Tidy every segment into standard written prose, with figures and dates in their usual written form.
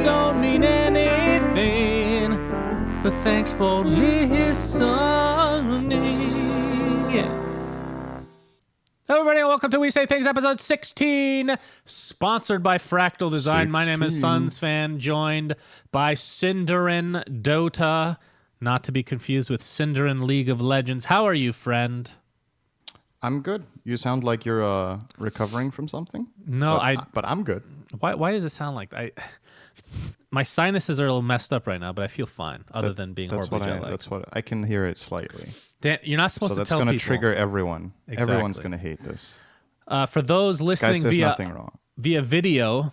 don't mean anything, but thanks for listening. Yeah. Hello, everybody, and welcome to We Say Things, episode 16, sponsored by Fractal Design. 16. My name is Sunsfan, joined by Cinderin Dota, not to be confused with Cinderin League of Legends. How are you, friend? I'm good. You sound like you're recovering from something. No, but I'm good. Why does it sound like my sinuses are a little messed up right now, but I feel fine, other than being horribly jet lagged. That's what I can hear it slightly. Dan, you're not supposed to tell people. So that's going to trigger everyone. Exactly. Everyone's going to hate this. For those listening Guys, there's nothing wrong. Via video,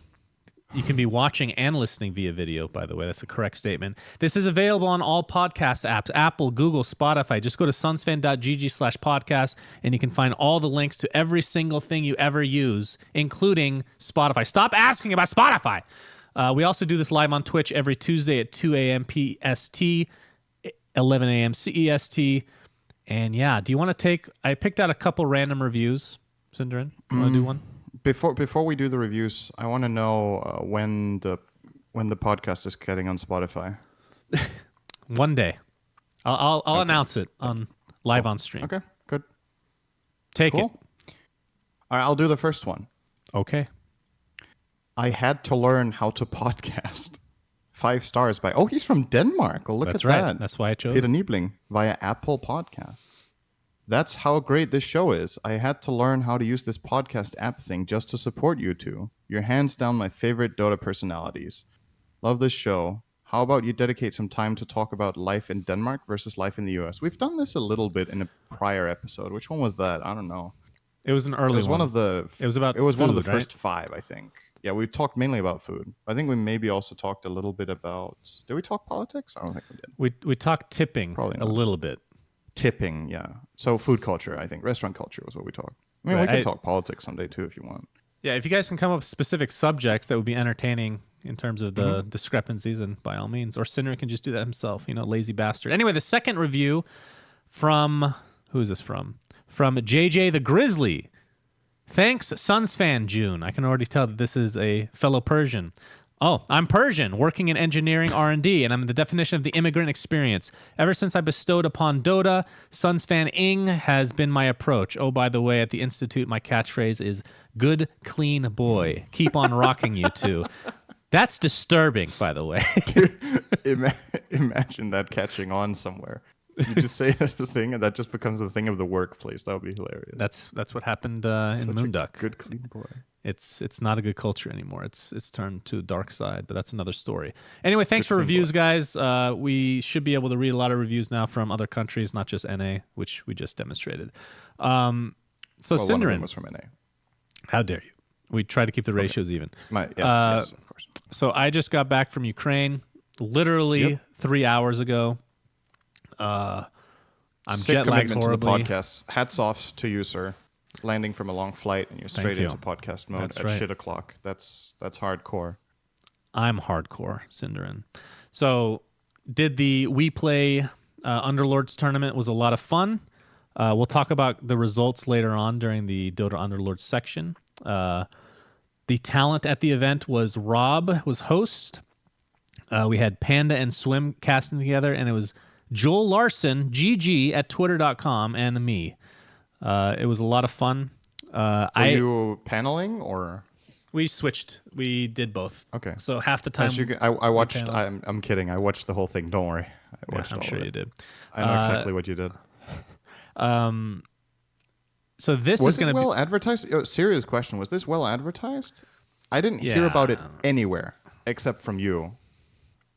you can be watching and listening via video, by the way. That's a correct statement. This is available on all podcast apps, Apple, Google, Spotify. Just go to sunsfan.gg/podcast, and you can find all the links to every single thing you ever use, including Spotify. Stop asking about Spotify. We also do this live on Twitch every Tuesday at 2 a.m. PST, 11 a.m. CEST. And yeah, do you want to take... I picked out a couple random reviews. Cinderin, you want to do one? Before we do the reviews, I want to know when the podcast is getting on Spotify. One day. I'll announce it on live on stream. Okay, good. Take it. All right, I'll do the first one. Okay. I had to learn how to podcast. 5 stars by... Oh, he's from Denmark. Oh, look That's at right. that. That's why I chose Peter it. Niebling via Apple Podcasts. That's how great this show is. I had to learn how to use this podcast app thing just to support you two. You're hands down my favorite Dota personalities. Love this show. How about you dedicate some time to talk about life in Denmark versus life in the US? We've done this a little bit in a prior episode. Which one was that? I don't know. It was an early one. It was one of the... It was about It was food, one of the right? first 5, I think. Yeah, we talked mainly about food. I think we maybe also talked a little bit about... Did we talk politics? I don't think we did. We talked tipping Probably a not. little bit. Tipping, yeah. So food culture, I think. Restaurant culture was what we talked. I mean, Right, we can talk politics someday, too, if you want. Yeah, if you guys can come up with specific subjects that would be entertaining in terms of the discrepancies, and by all means. Or Cinder can just do that himself, lazy bastard. Anyway, the second review from... Who is this from? From JJ the Grizzly. Thanks, Sunsfan June. I can already tell that this is a fellow Persian. Oh, I'm Persian, working in engineering R&D, and I'm the definition of the immigrant experience. Ever since I bestowed upon Dota, Sunsfan-ing has been my approach. Oh, by the way, at the Institute, my catchphrase is, good, clean boy. Keep on rocking, you two. That's disturbing, by the way. Dude, imagine that catching on somewhere. You just say it as a thing, and that just becomes a thing of the workplace. That would be hilarious. That's what happened in Moonduck. Good, clean boy. It's not a good culture anymore. It's turned to a dark side, but that's another story. Anyway, thanks for reviews, guys. We should be able to read a lot of reviews now from other countries, not just NA, which we just demonstrated. So Cinderin, one of them was from NA. How dare you? We try to keep the ratios even. Yes, of course. So I just got back from Ukraine, literally 3 hours ago. I'm Sick jet lagged commitment horribly. to the podcast. Hats off to you, sir. Landing from a long flight and you're straight into podcast mode That's at right. shit o'clock. That's hardcore. I'm hardcore, Cinderin. So, did the WePlay Underlords tournament. Was a lot of fun. We'll talk about the results later on during the Dota Underlords section. The talent at the event was Rob, was host. We had Panda and Swim casting together, and it was Joel Larson, GG, at twitter.com, and me. It was a lot of fun. Were you paneling or? We switched. We did both. Okay. So half the time. I watched. I'm kidding. I watched the whole thing. Don't worry. I watched I'm all sure of you it. did. I know exactly what you did. So this Was is going it to be well advertised? Serious question. Was this well advertised? I didn't hear about it anywhere except from you.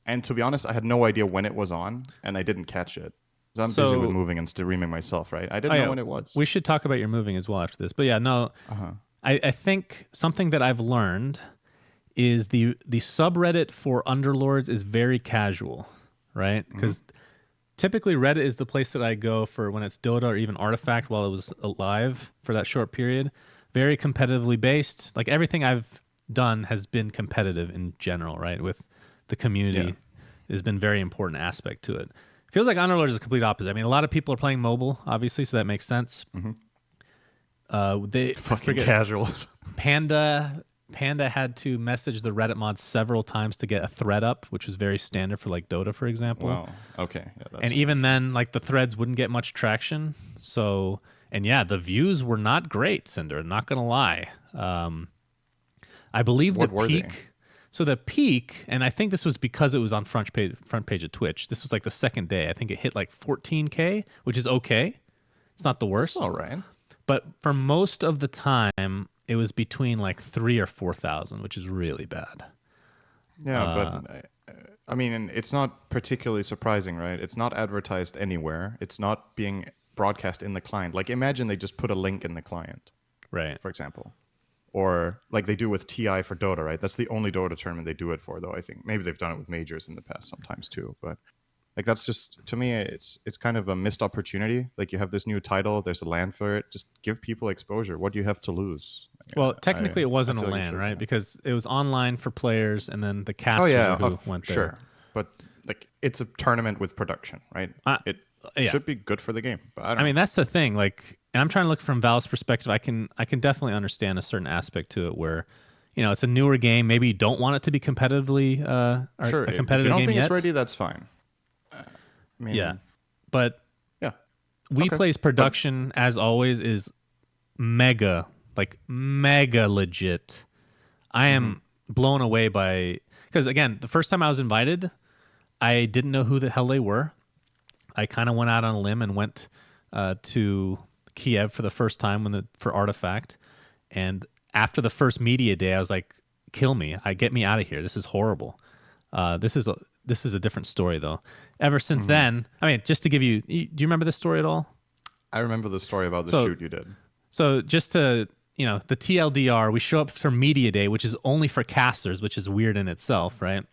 And to be honest, I had no idea when it was on, and I didn't catch it. I'm busy with moving and streaming myself, right? I didn't know when it was. We should talk about your moving as well after this. But yeah, no, I think something that I've learned is the subreddit for Underlords is very casual, right? Because typically Reddit is the place that I go for when it's Dota or even Artifact while it was alive for that short period. Very competitively based. Like everything I've done has been competitive in general, right? With the community has been a very important aspect to it. Feels like Underlords is the complete opposite. I mean, a lot of people are playing mobile, obviously, so that makes sense. They fucking casual. Panda Panda had to message the Reddit mods several times to get a thread up, which was very standard for like Dota, for example. Wow. Okay. Yeah, that's And even then, like the threads wouldn't get much traction. So, and yeah, the views were not great, Cinder. Not gonna lie. I believe What the were they? peak. So the peak, and I think this was because it was on front page of Twitch. This was like the second day. I think it hit like 14K, which is okay. It's not the worst. That's all right. But for most of the time, it was between like 3,000 or 4,000, which is really bad. Yeah, but I mean, and it's not particularly surprising, right? It's not advertised anywhere. It's not being broadcast in the client. Like, imagine they just put a link in the client, Right. for example. Or like they do with TI for Dota, right? That's the only Dota tournament they do it for, though, I think. Maybe they've done it with majors in the past sometimes too. But like that's just, to me, it's kind of a missed opportunity. Like you have this new title, there's a LAN for it. Just give people exposure. What do you have to lose? Well, technically, it wasn't a feel like you LAN, should, right? yeah. Because it was online for players, and then the casters Oh yeah, who went there. sure. But like it's a tournament with production, right? It yeah. should be good for the game. But I don't I mean, that's the thing. Like, and I'm trying to look from Valve's perspective. I can definitely understand a certain aspect to it where, you know, it's a newer game. Maybe you don't want it to be competitively sure. a If competitive you don't game think yet. it's ready, that's fine. I mean, Yeah, but yeah. WePlay's production, as always, is mega legit. I am blown away by, because again, the first time I was invited, I didn't know who the hell they were. I kind of went out on a limb and went to Kiev for the first time for Artifact, and after the first media day, I was like, "Kill me! Get me out of here! This is horrible." This is a different story though. Ever since then, I mean, just to give you, do you remember this story at all? I remember the story about the shoot you did. So just to, you know, the TLDR, we show up for media day, which is only for casters, which is weird in itself, right?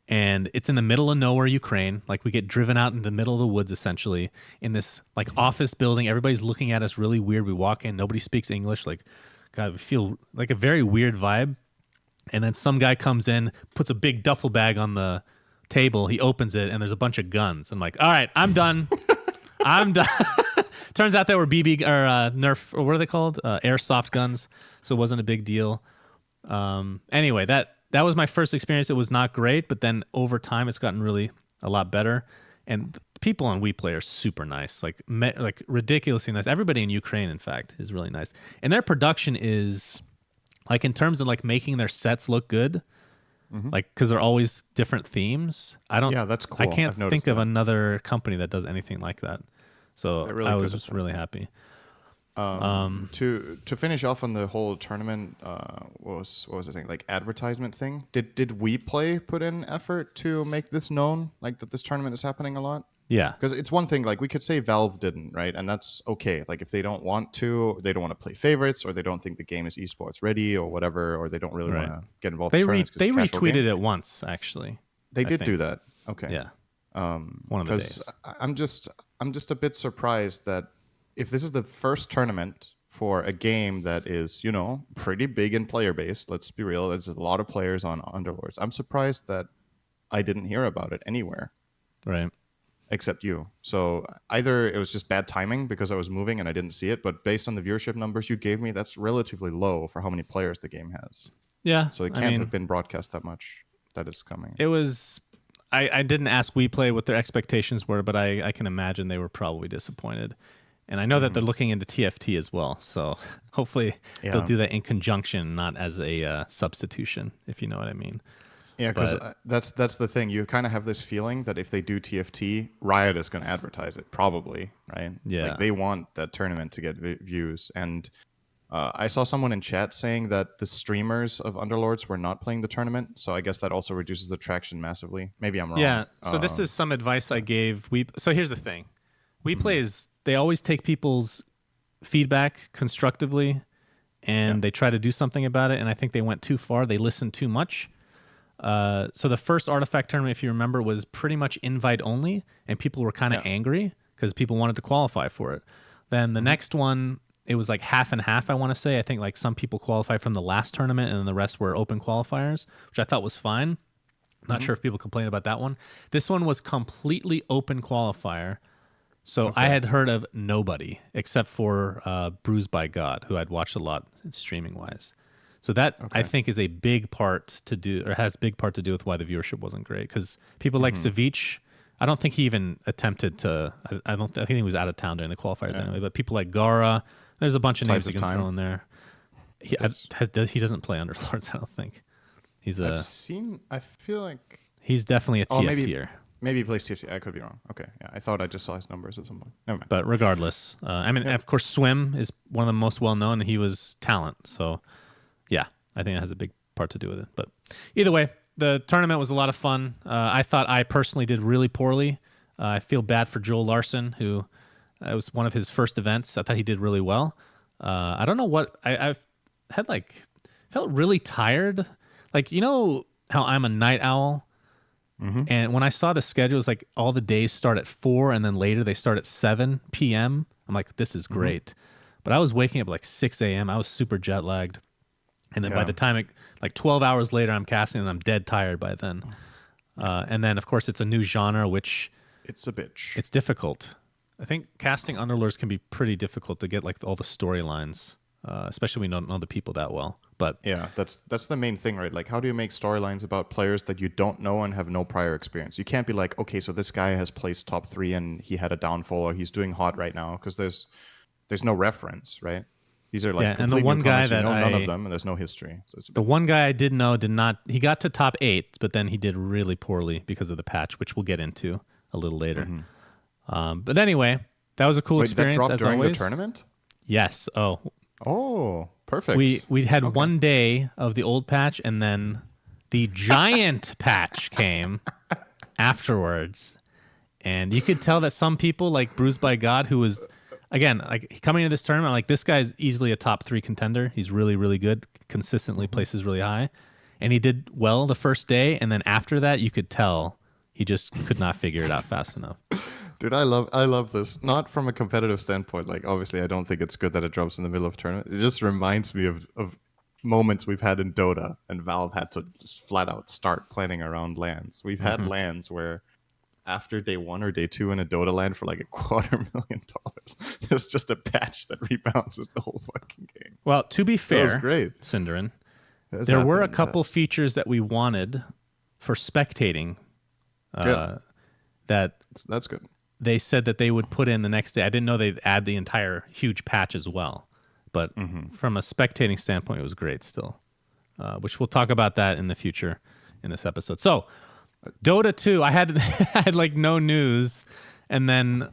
And it's in the middle of nowhere, Ukraine. Like we get driven out in the middle of the woods, essentially, in this like office building. Everybody's looking at us really weird. We walk in, nobody speaks English. Like, God, we feel like a very weird vibe. And then some guy comes in, puts a big duffel bag on the table. He opens it, and there's a bunch of guns. I'm like, all right, I'm done. I'm done. Turns out they were BB or Nerf, or what are they called? Airsoft guns. So it wasn't a big deal. Anyway, that was my first experience. It was not great, but then over time, it's gotten really a lot better. And the people on WePlay are super nice, like ridiculously nice. Everybody in Ukraine, in fact, is really nice. And their production is, like, in terms of like making their sets look good, like because they're always different themes. Yeah, that's cool. I can't I've noticed think of that. another company that does anything like that. So They're really I good was at just that. really happy. To finish off on the whole tournament, what was I saying? Like advertisement thing. Did WePlay put in effort to make this known? Like that this tournament is happening a lot? Yeah. Because it's one thing, like we could say Valve didn't, right? And that's okay. Like if they don't want to, they don't want to play favorites, or they don't think the game is esports ready, or whatever, or they don't really Right. want to get involved. They in tournaments 'cause they it's a casual retweeted game. it once, actually. They I did think. do that. Okay. Yeah. One of the days. I'm just a bit surprised that if this is the first tournament for a game that is, you know, pretty big in player base, let's be real, there's a lot of players on Underlords. I'm surprised that I didn't hear about it anywhere Right. except you. So either it was just bad timing because I was moving and I didn't see it, but based on the viewership numbers you gave me, that's relatively low for how many players the game has. Yeah. So it can't have been broadcast that much that it's coming. It was. I didn't ask WePlay what their expectations were, but I can imagine they were probably disappointed. And I know that they're looking into TFT as well. So hopefully they'll do that in conjunction, not as a substitution, if you know what I mean. Yeah, because that's the thing. You kind of have this feeling that if they do TFT, Riot is going to advertise it, probably, right? Yeah. Like they want that tournament to get views. And I saw someone in chat saying that the streamers of Underlords were not playing the tournament, so I guess that also reduces the traction massively. Maybe I'm wrong. Yeah. So this is some advice I gave. So here's the thing. WePlay is, they always take people's feedback constructively, and they try to do something about it. And I think they went too far. They listened too much. So the first Artifact tournament, if you remember, was pretty much invite only, and people were kind of angry because people wanted to qualify for it. Then the next one, it was like half and half, I want to say. I think like some people qualified from the last tournament, and then the rest were open qualifiers, which I thought was fine. Not sure if people complain about that one. This one was completely open qualifier. So I had heard of nobody except for Bruised by God, who I'd watched a lot streaming wise. So that I Okay. think is a big part to do, or has big part to do with why the viewership wasn't great. Because people like Savich, I don't think he even attempted to. I think he was out of town during the qualifiers anyway. But people like Gara, there's a bunch of names Tides you of can throw Time. in there. Yes. He doesn't play Underlords. I don't think I've seen. I feel like. he's definitely a Oh, TF maybe tier. maybe he plays TFT. I could be wrong. Okay. Yeah. I thought I just saw his numbers at some point. Never mind. But regardless, I mean, Yep. of course, Swim is one of the most well known, and he was talent. So, yeah, I think it has a big part to do with it. But either way, the tournament was a lot of fun. I thought I personally did really poorly. I feel bad for Joel Larson, who it was one of his first events. I thought he did really well. I don't know what I've had felt really tired. Like, you know how I'm a night owl. And when I saw the schedule, it's like all the days start at 4 and then later they start at 7 p.m. I'm like, this is great. But I was waking up like 6 a.m. I was super jet lagged. And then by Yeah. the time like 12 hours later, I'm casting and I'm dead tired by then. And then, of course, it's a new genre, which It's a bitch. it's difficult. I think casting Underlords can be pretty difficult to get like all the storylines, especially when you don't know the people that well. But Yeah, that's the main thing, right? Like, how do you make storylines about players that you don't know and have no prior experience? You can't be like, okay, so this guy has placed top 3 and he had a downfall or he's doing hot right now, because there's no reference, right? These are like yeah, and the complete one guy newcomers. You that know none of them, and there's no history. So it's a the bit, one guy I did know did not. He got to top 8, but then he did really poorly because of the patch, which we'll get into a little later. But anyway, that was a cool wait, that experience dropped as during always. the tournament? Yes. Oh, Oh, perfect. we had Okay. one day of the old patch, and then the giant patch came afterwards, and you could tell that some people like Bruised by God, who was again like coming into this tournament, like this guy's easily a top 3 contender. He's really really good, consistently places really high, and he did well the first day, and then after that, you could tell he just could not figure it out fast enough. Dude, I love this. Not from a competitive standpoint. Like, obviously, I don't think it's good that it drops in the middle of tournament. It just reminds me of moments we've had in Dota, and Valve had to just flat out start planning around lands. We've had lands where after day 1 or day 2 in a Dota land for like $250,000, there's just a patch that rebounds the whole fucking game. Well, to be That was fair, great. Cinderin, That's there were a happened in the couple past. features that we wanted for spectating Yeah, that that's good. they said that they would put in the next day. I didn't know they'd add the entire huge patch as well. But from a spectating standpoint, it was great still, which we'll talk about that in the future in this episode. So, Dota 2, I had I had like no news, and then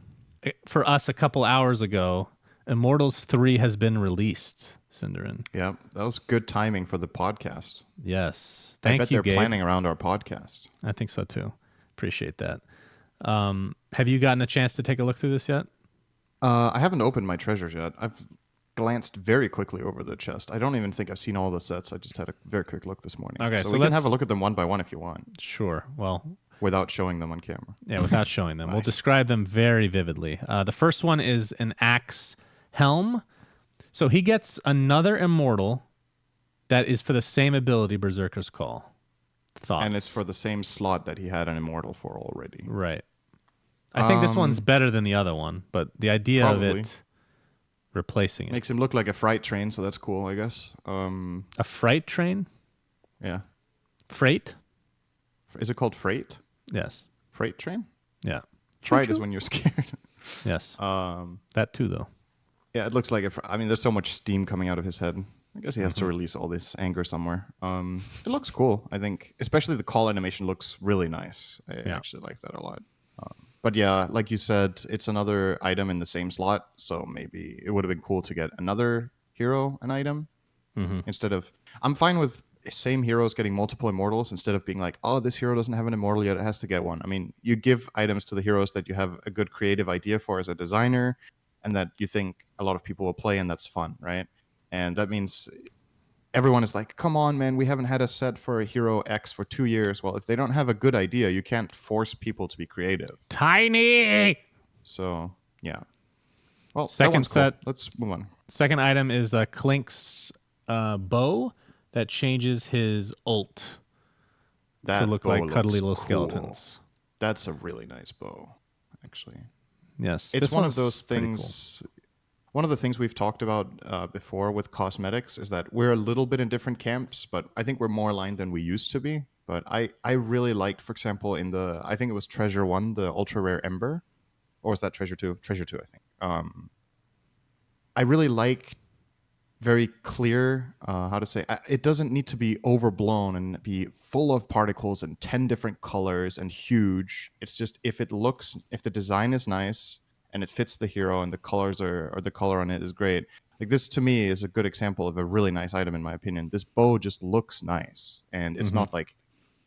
for us a couple hours ago, Immortals 3 has been released. Cinderin, Yeah, that was good timing for the podcast. yes, I thank bet you, they're Gabe. planning around our podcast. I think so too. Appreciate that. Have you gotten a chance to take a look through this yet? I haven't opened my treasures yet. I've glanced very quickly over the chest. I don't even think I've seen all the sets. I just had a very quick look this morning. Okay, so so we can have a let's- look at them one by one if you want, Sure. Well, without showing them on camera. yeah, without showing them. We'll Nice. describe them very vividly. The first one is an axe helm. So he gets another immortal that is for the same ability, Berserker's Call. Thoughts? And it's for the same slot that he had an immortal for already. Right. I think this one's better than the other one, but the idea of Probably. it replacing it. Makes him look like a freight train, so that's cool, I guess. A freight train? Yeah. Freight? Is it called freight? Yes. Freight train? Yeah. Fright is when you're scared. Yes. That too, though. Yeah, it looks like it. I mean, there's so much steam coming out of his head. I guess he has to release all this anger somewhere. It looks cool, I think. Especially the call animation looks really nice. I actually like that a lot. But yeah, like you said, it's another item in the same slot. So maybe it would have been cool to get another hero an item instead of. I'm fine with same heroes getting multiple immortals instead of being like, oh, this hero doesn't have an immortal yet, it has to get one. I mean, you give items to the heroes that you have a good creative idea for as a designer and that you think a lot of people will play, and that's fun, right? And that means everyone is like, come on, man, we haven't had a set for a hero X for 2 years. Well, if they don't have a good idea, you can't force people to be creative. Tiny! So, yeah. Well, that Second one's cool. set. Let's move on. Second item is Klink's bow that changes his ult That to look bow like cuddly looks little cool. skeletons. That's a really nice bow, actually. Yes. It's this one of one's those pretty things. one of the things we've talked about before with cosmetics is that we're a little bit in different camps, but I think we're more aligned than we used to be. But I really liked, for example, I think it was Treasure 1, the ultra rare Ember. Or was that Treasure 2? Treasure 2, I think. I really like very clear, how to say, it doesn't need to be overblown and be full of particles and 10 different colors and huge. It's just if the design is nice and it fits the hero and the colors or the color on it is great. Like this to me is a good example of a really nice item in my opinion. This bow just looks nice and it's not like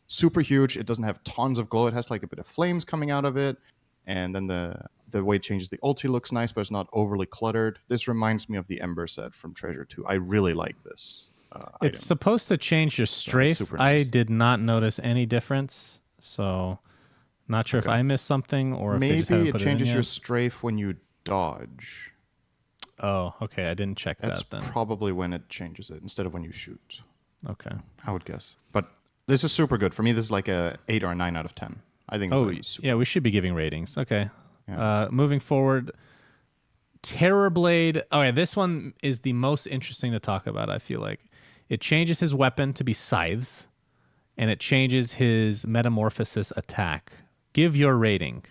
super huge. It doesn't have tons of glow. It has like a bit of flames coming out of it. And then the way it changes the ulti looks nice, but it's not overly cluttered. This reminds me of the Ember set from Treasure 2. I really like this It's item. supposed to change your strafe. super I nice. did not notice any difference, so not sure if I missed something or if they just haven't Maybe it put changes it in your yet. strafe when you dodge. Oh, okay. I didn't check That's that then. probably when it changes it instead of when you shoot, Okay. I would guess. But this is super good. For me, this is like a 8 or a 9 out of 10. I think it's super. Yeah, we should be giving ratings. Okay. Yeah. Moving forward, Terrorblade. Okay, this one is the most interesting to talk about, I feel like. It changes his weapon to be scythes, and it changes his metamorphosis attack. Give your rating.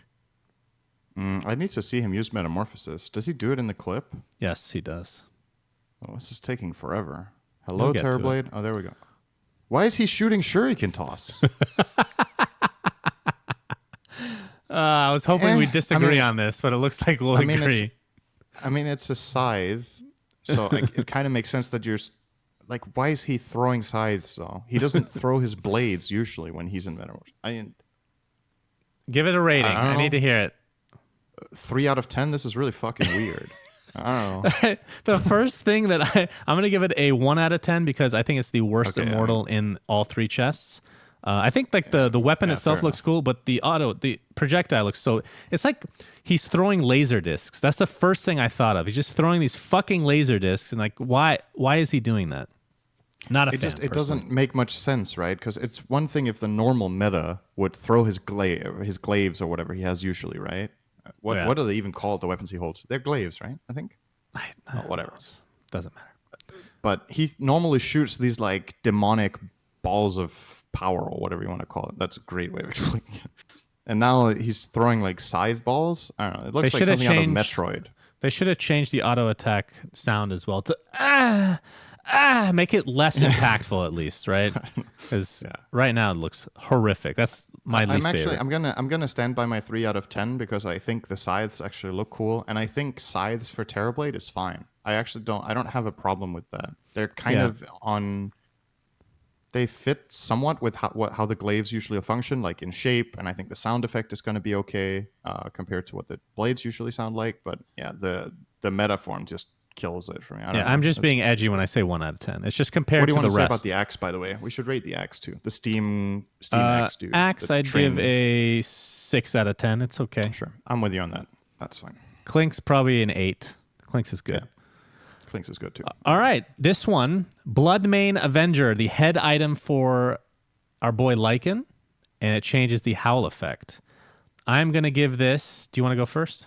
I need to see him use Metamorphosis. Does he do it in the clip? Yes, he does. Oh, this is taking forever. We'll Hello, get to it. Terrorblade. Oh, there we go. Why is he shooting Shuriken Toss? I was hoping we'd disagree I mean- on this, but it looks like we'll I mean, agree. it's a scythe, so it kind of makes sense that like, why is he throwing scythes though? He doesn't throw his blades usually when he's in Metamorphosis. Give it a rating. I don't I need know. to hear it. 3 out of 10. This is really fucking weird. I don't know. The first thing that I'm going to give it a 1 out of 10 because I think it's the worst Okay, immortal in all 3 chests. I think like the weapon itself fair looks cool, but the projectile looks so. It's like he's throwing laser discs. That's the first thing I thought of. He's just throwing these fucking laser discs, and like, why is he doing that? Not a fan. It personally. doesn't make much sense, right? Because it's one thing if the normal meta would throw his glaives or whatever he has usually, right? Yeah. What do they even call the weapons he holds? They're glaives, right? I think. Whatever. Doesn't matter. But he normally shoots these like demonic balls of power or whatever you want to call it. That's a great way of explaining it. And now he's throwing like scythe balls. I don't know. It looks like should've something out of changed- Metroid. They should have changed the auto attack sound as well to make it less impactful at least, right? Because right now it looks horrific. That's my least favorite. I'm gonna stand by my 3 out of 10 because I think the scythes actually look cool, and I think scythes for Terrorblade is fine. I don't have a problem with that. They're kind of on. They fit somewhat with how the glaives usually function, like in shape, and I think the sound effect is going to be okay compared to what the blades usually sound like. But yeah, the metaform just kills it for me. I don't know. I'm just being edgy when I say 1 out of 10. It's just compared What do you to want the to say rest. about the axe, by the way? We should rate the axe too. The Steam axe, dude. Axe, The I'd give a 6 out of 10. It's okay. Sure, I'm with you on that. That's fine. Clink's probably an 8. Clink's is good. Clinks is good too. All right, this one, Bloodmane Avenger, the head item for our boy Lycan, and it changes the howl effect. I'm going to give this... Do you want to go first?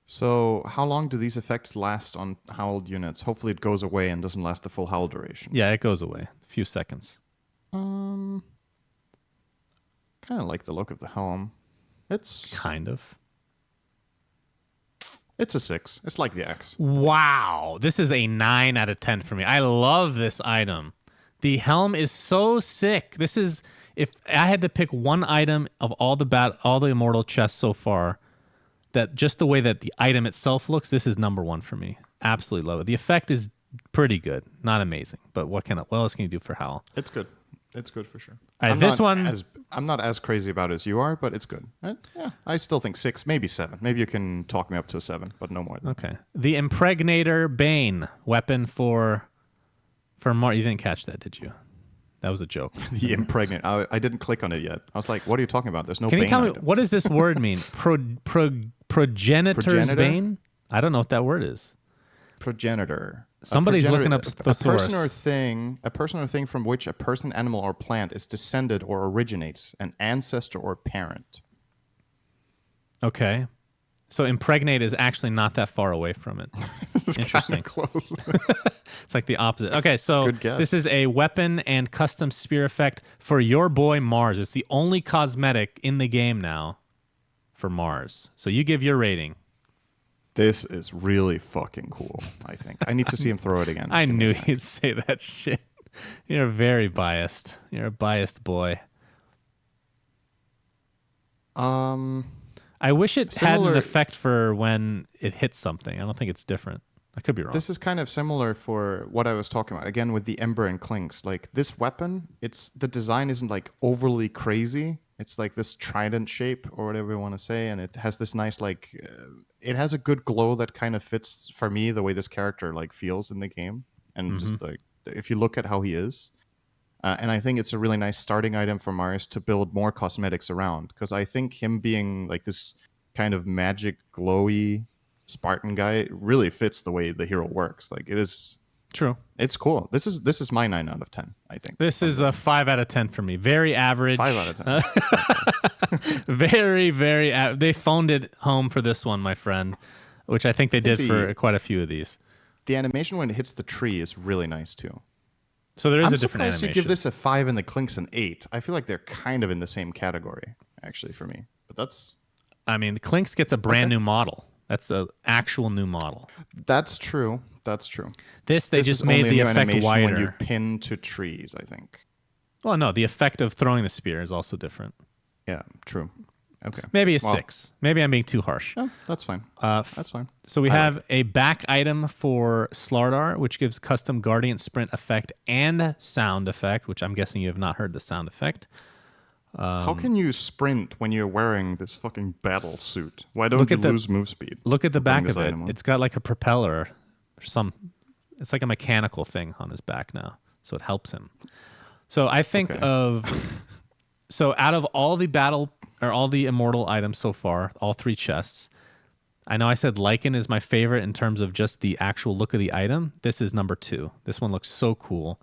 So, how long do these effects last on howled units? Hopefully, it goes away and doesn't last the full howl duration. Yeah, it goes away. A few seconds. Kind of like the look of the helm. Kind of. It's a 6. It's like the axe. Wow, this is a 9 out of 10 for me. I love this item. The helm is so sick. This is, if I had to pick one item of all the immortal chests so far, that just the way that the item itself looks, this is number 1 for me. Absolutely love it. The effect is pretty good, not amazing, but what else can you do for Howl? It's good. It's good for sure. All right, I'm not as crazy about it as you are, but it's good. Yeah, I still think 6, maybe 7. Maybe you can talk me up to a 7, but no more than that. Okay. The Impregnator Bane weapon for more. You didn't catch that, did you? That was a joke. The impregnate. I didn't click on it yet. I was like, what are you talking about? There's no Can you Bane tell me item. what does this word mean? Progenitor's Progenitor? Bane? I don't know what that word is. Progenitor. Somebody's looking up the a source. person or thing from which a person, animal, or plant is descended or originates, an ancestor or parent. Okay. So impregnate is actually not that far away from it. It's Interesting. kind of close. It's like the opposite. Okay, so Good guess. this is a weapon and custom spear effect for your boy Mars. It's the only cosmetic in the game now for Mars. So you give your rating. This is really fucking cool, I think. I need to see him throw it again. I Give me a knew sec. you'd say that shit. You're very biased. You're a biased boy. I wish it had an Similar- effect for when it hits something. I don't think it's different. I could be wrong. This is kind of similar for what I was talking about. Again, with the Ember and Clinks. Like, this weapon, the design isn't, like, overly crazy. It's, like, this trident shape, or whatever you want to say. And it has this nice, like... it has a good glow that kind of fits, for me, the way this character, like, feels in the game. And just, like, if you look at how he is... and I think it's a really nice starting item for Mars to build more cosmetics around. Because I think him being, like, this kind of magic, glowy... Spartan guy really fits the way the hero works. Like, it is True. it's cool. This is my 9 out of 10, I think. This is a 5 out of 10 for me. Very average. 5 out of 10. Very, very. They phoned it home for this one, my friend, which I think they did for quite a few of these. The animation when it hits the tree is really nice too. So there is I'm a different surprised animation. you give this a 5 and the Clinks an 8. I feel like they're kind of in the same category, actually, for me. But that's I mean, the Clinks gets a brand new model. That's an actual new model. true. That's true. This This just is made only a the new effect animation wider. when you pin to trees, I think. Well, no, the effect of throwing the spear is also different. Yeah, true. Okay. Maybe a Well, 6. Maybe I'm being too harsh. Oh, that's fine. That's fine. So we I have a back item for Slardar, which gives custom Guardian Sprint effect and sound effect, which I'm guessing you have not heard the sound effect. How can you sprint when you're wearing this fucking battle suit? Why don't Look you at the- lose move speed? Look at the to bring back this of it. item on? It's got like a propeller or it's like a mechanical thing on his back now. So it helps him. So I think Okay. so out of all the immortal items so far, all 3 chests, I know I said Lycan is my favorite in terms of just the actual look of the item. This is number 2. This one looks so cool.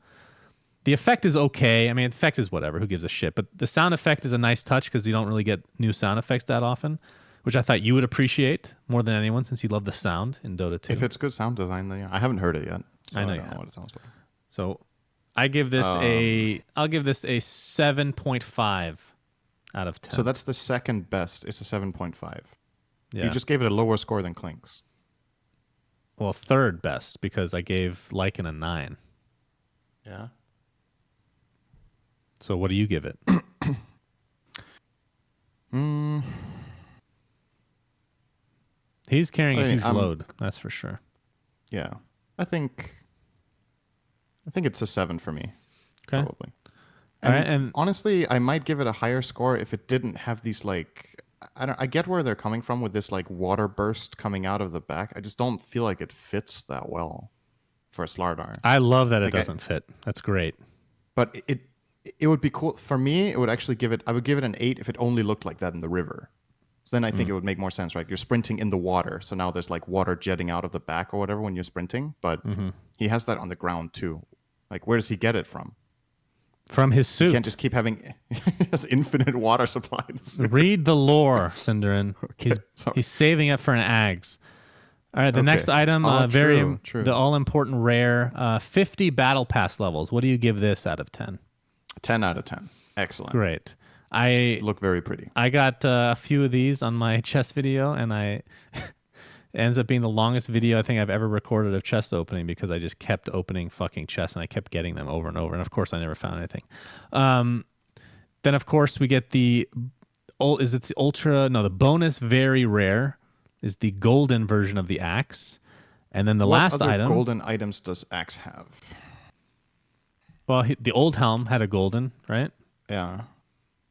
The effect is okay. I mean, the effect is whatever. Who gives a shit? But the sound effect is a nice touch because you don't really get new sound effects that often, which I thought you would appreciate more than anyone since you love the sound in Dota 2. If it's good sound design, then yeah. I haven't heard it yet. So I know I you don't know haven't. what it sounds like. So I give this I'll give this a 7.5 out of 10. So that's the second best. It's a 7.5. yeah. You just gave it a lower score than Clinks. Well, third best because I gave Lycan a 9. Yeah. So what do you give it? He's carrying a I mean, huge load, that's for sure. Yeah. I think it's a 7 for me. Okay. Probably. All right, and honestly, I might give it a higher score if it didn't have these like I get where they're coming from with this like water burst coming out of the back. I just don't feel like it fits that well for a Slardar. I love that it Like, doesn't fit. That's great. But it would be cool for me. It would actually I would give it an 8 if it only looked like that in the river. So then I think it would make more sense, right? You're sprinting in the water, so now there's like water jetting out of the back or whatever when you're sprinting. But he has that on the ground too. Like, where does he get it from? From his You suit. can't just keep having he has infinite water supplies. Read the lore, Cinderin. sorry. He's saving it for an Ags. All right, the Okay. next item, True. the all important rare, 50 battle pass levels. What do you give this out of 10? 10 out of 10. Excellent. Great. I Look very pretty. got a few of these on my chest video, and it ends up being the longest video I think I've ever recorded of chest opening because I just kept opening fucking chests and I kept getting them over and over. And of course, I never found anything. Then, of course, we get the bonus very rare is the golden version of the axe. And then the What last other item. golden items does Axe have? Well, the old helm had a golden, right? Yeah.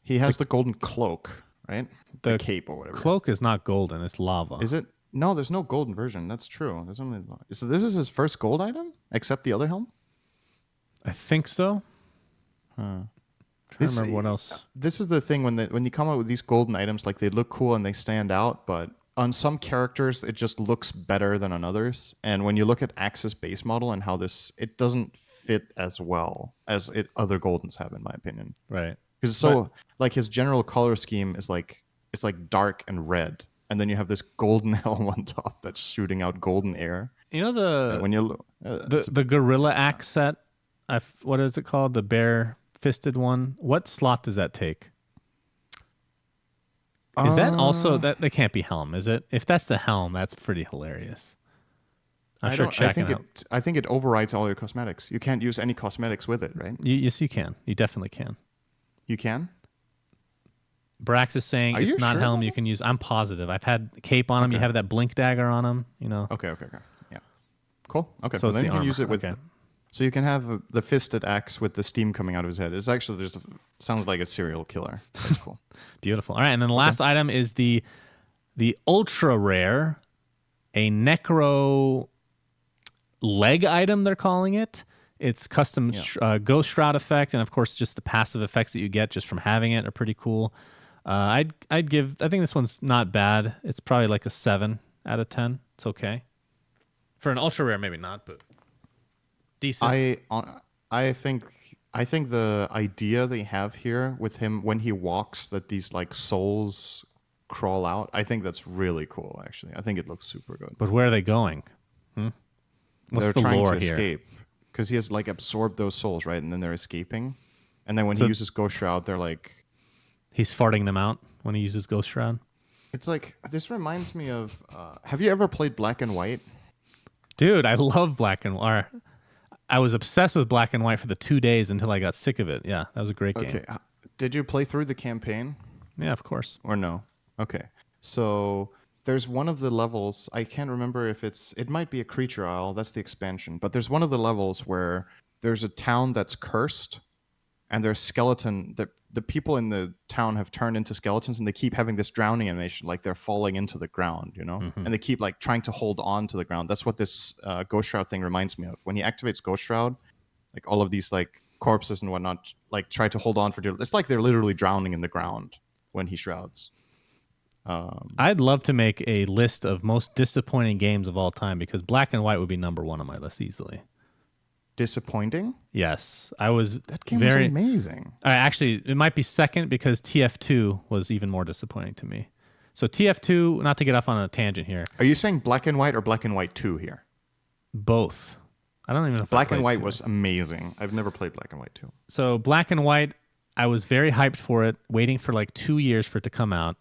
He has the golden cloak, right? The cape or whatever. Cloak is not golden, it's lava. Is it? No, there's no golden version. That's true. There's only. So this is his first gold item, except the other helm. I think so. Trying to remember what else. This is the thing when you come out with these golden items, like they look cool and they stand out, but on some characters it just looks better than on others. And when you look at Axe's base model and how it doesn't fit as well as other goldens have, in my opinion. Right. Because like his general color scheme is like it's like dark and red, and then you have this golden helm on top that's shooting out golden air. You know And when you the gorilla axe set, what is it called? The bare fisted one. What slot does that take? Is that also that can't be helm, is it? If that's the helm, that's pretty hilarious. I'm sure checking out. I think it overrides all your cosmetics. You can't use any cosmetics with it, right? Yes, you can. You definitely can. You can? Brax is saying it's not helm you can use. I'm positive. I've had cape on him. You have that blink dagger on him. You know. Okay. Yeah. Cool. Okay. So then you can armor. use it with. Okay. So you can have the fisted axe with the steam coming out of his head. It's actually sounds like a serial killer. That's cool. Beautiful. All right, and then the last item is the ultra rare, a necro leg item. They're calling it. It's custom ghost shroud effect, and of course, just the passive effects that you get just from having it are pretty cool. I'd give. I think this one's not bad. It's probably like a 7 out of 10. It's okay for an ultra rare, maybe not, but decent. I think the idea they have here with him when he walks, that these like souls crawl out. I think that's really cool. Actually, I think it looks super good. But where are they going? What's they're the trying lore to here? escape because he has like absorbed those souls, right? And then they're escaping. And then when he uses Ghost Shroud, they're like he's farting them out when he uses Ghost Shroud. It's like this reminds me of. Have you ever played Black and White? Dude, I love Black and White. I was obsessed with Black and White for the 2 days until I got sick of it. Yeah, that was a great game. Okay. Did you play through the campaign? Yeah, of course. Or no? Okay. So there's one of the levels, I can't remember if it might be a creature isle, that's the expansion, but there's one of the levels where there's a town that's cursed and there's skeleton, the people in the town have turned into skeletons and they keep having this drowning animation, like they're falling into the ground, you know? Mm-hmm. And they keep like trying to hold on to the ground. That's what this Ghost Shroud thing reminds me of. When he activates Ghost Shroud, like all of these like corpses and whatnot, like try to hold on for dear. It's like they're literally drowning in the ground when he shrouds. I'd love to make a list of most disappointing games of all time because Black and White would be number 1 on my list easily. Disappointing? Yes, I was. That game was amazing. Actually, it might be second because TF2 was even more disappointing to me. So TF2, not to get off on a tangent here. Are you saying Black and White or Black and White 2 here? Both. I don't even know if Black and White was amazing. I've never played Black and White 2. So Black and White, I was very hyped for it, waiting for like 2 years for it to come out,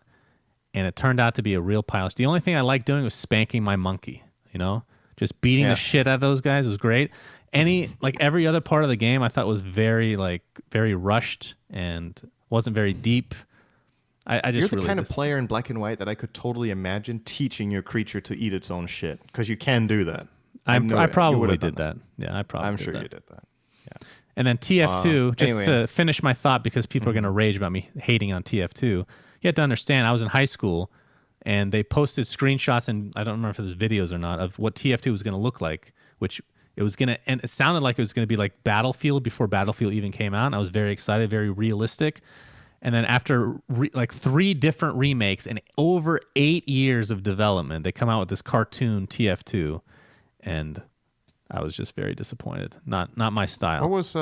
and it turned out to be a real pile. The only thing I liked doing was spanking my monkey, you know? Just beating the shit out of those guys was great. Every other part of the game I thought was very rushed and wasn't very deep. You're the kind of player in Black and White that I could totally imagine teaching your creature to eat its own shit, because you can do that. I probably did that. Yeah, I probably. I'm sure you did that. Yeah. And then TF2, to finish my thought, because people are going to rage about me hating on TF2. You have to understand, I was in high school, and they posted screenshots, and I don't remember if it was videos or not, of what TF2 was going to look like, which it was going to, and it sounded like it was going to be like Battlefield before Battlefield even came out. And I was very excited, very realistic. And then after 3 different remakes and over 8 years of development, they come out with this cartoon TF2, and I was just very disappointed. Not my style. How was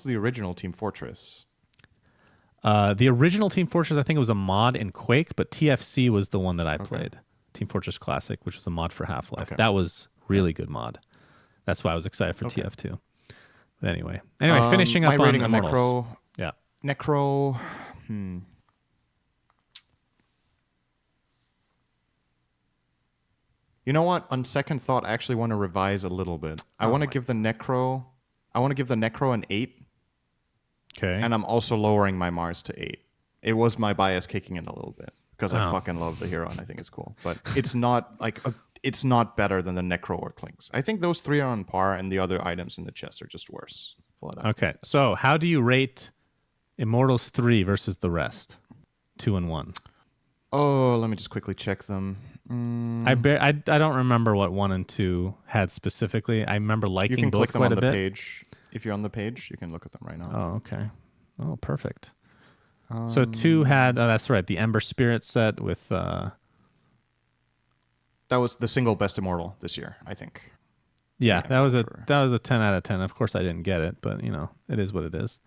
the original Team Fortress? The original Team Fortress, I think it was a mod in Quake, but TFC was the one that I played. Team Fortress Classic, which was a mod for Half-Life. That was really good mod. That's why I was excited for TF2. But anyway, finishing up my rating on Necro. Yeah. Necro. You know what? On second thought, I actually want to revise a little bit. I want to give the Necro an 8. Okay. And I'm also lowering my Mars to 8. It was my bias kicking in a little bit because I fucking love the hero and I think it's cool. But it's not it's not better than the Necro or Clinks. I think those 3 are on par, and the other items in the chest are just worse. Flat out. Okay. So how do you rate Immortals 3 versus the rest? 2 and 1. Oh, let me just quickly check them. I don't remember what 1 and 2 had specifically. I remember liking both quite a bit. Page. If you're on the page, you can look at them right now. Oh, okay. Oh, perfect. So 2 had, that's right, the Ember Spirit set with... That was the single best Immortal this year, I think. Yeah, that was a 10 out of 10. Of course, I didn't get it, but it is what it is.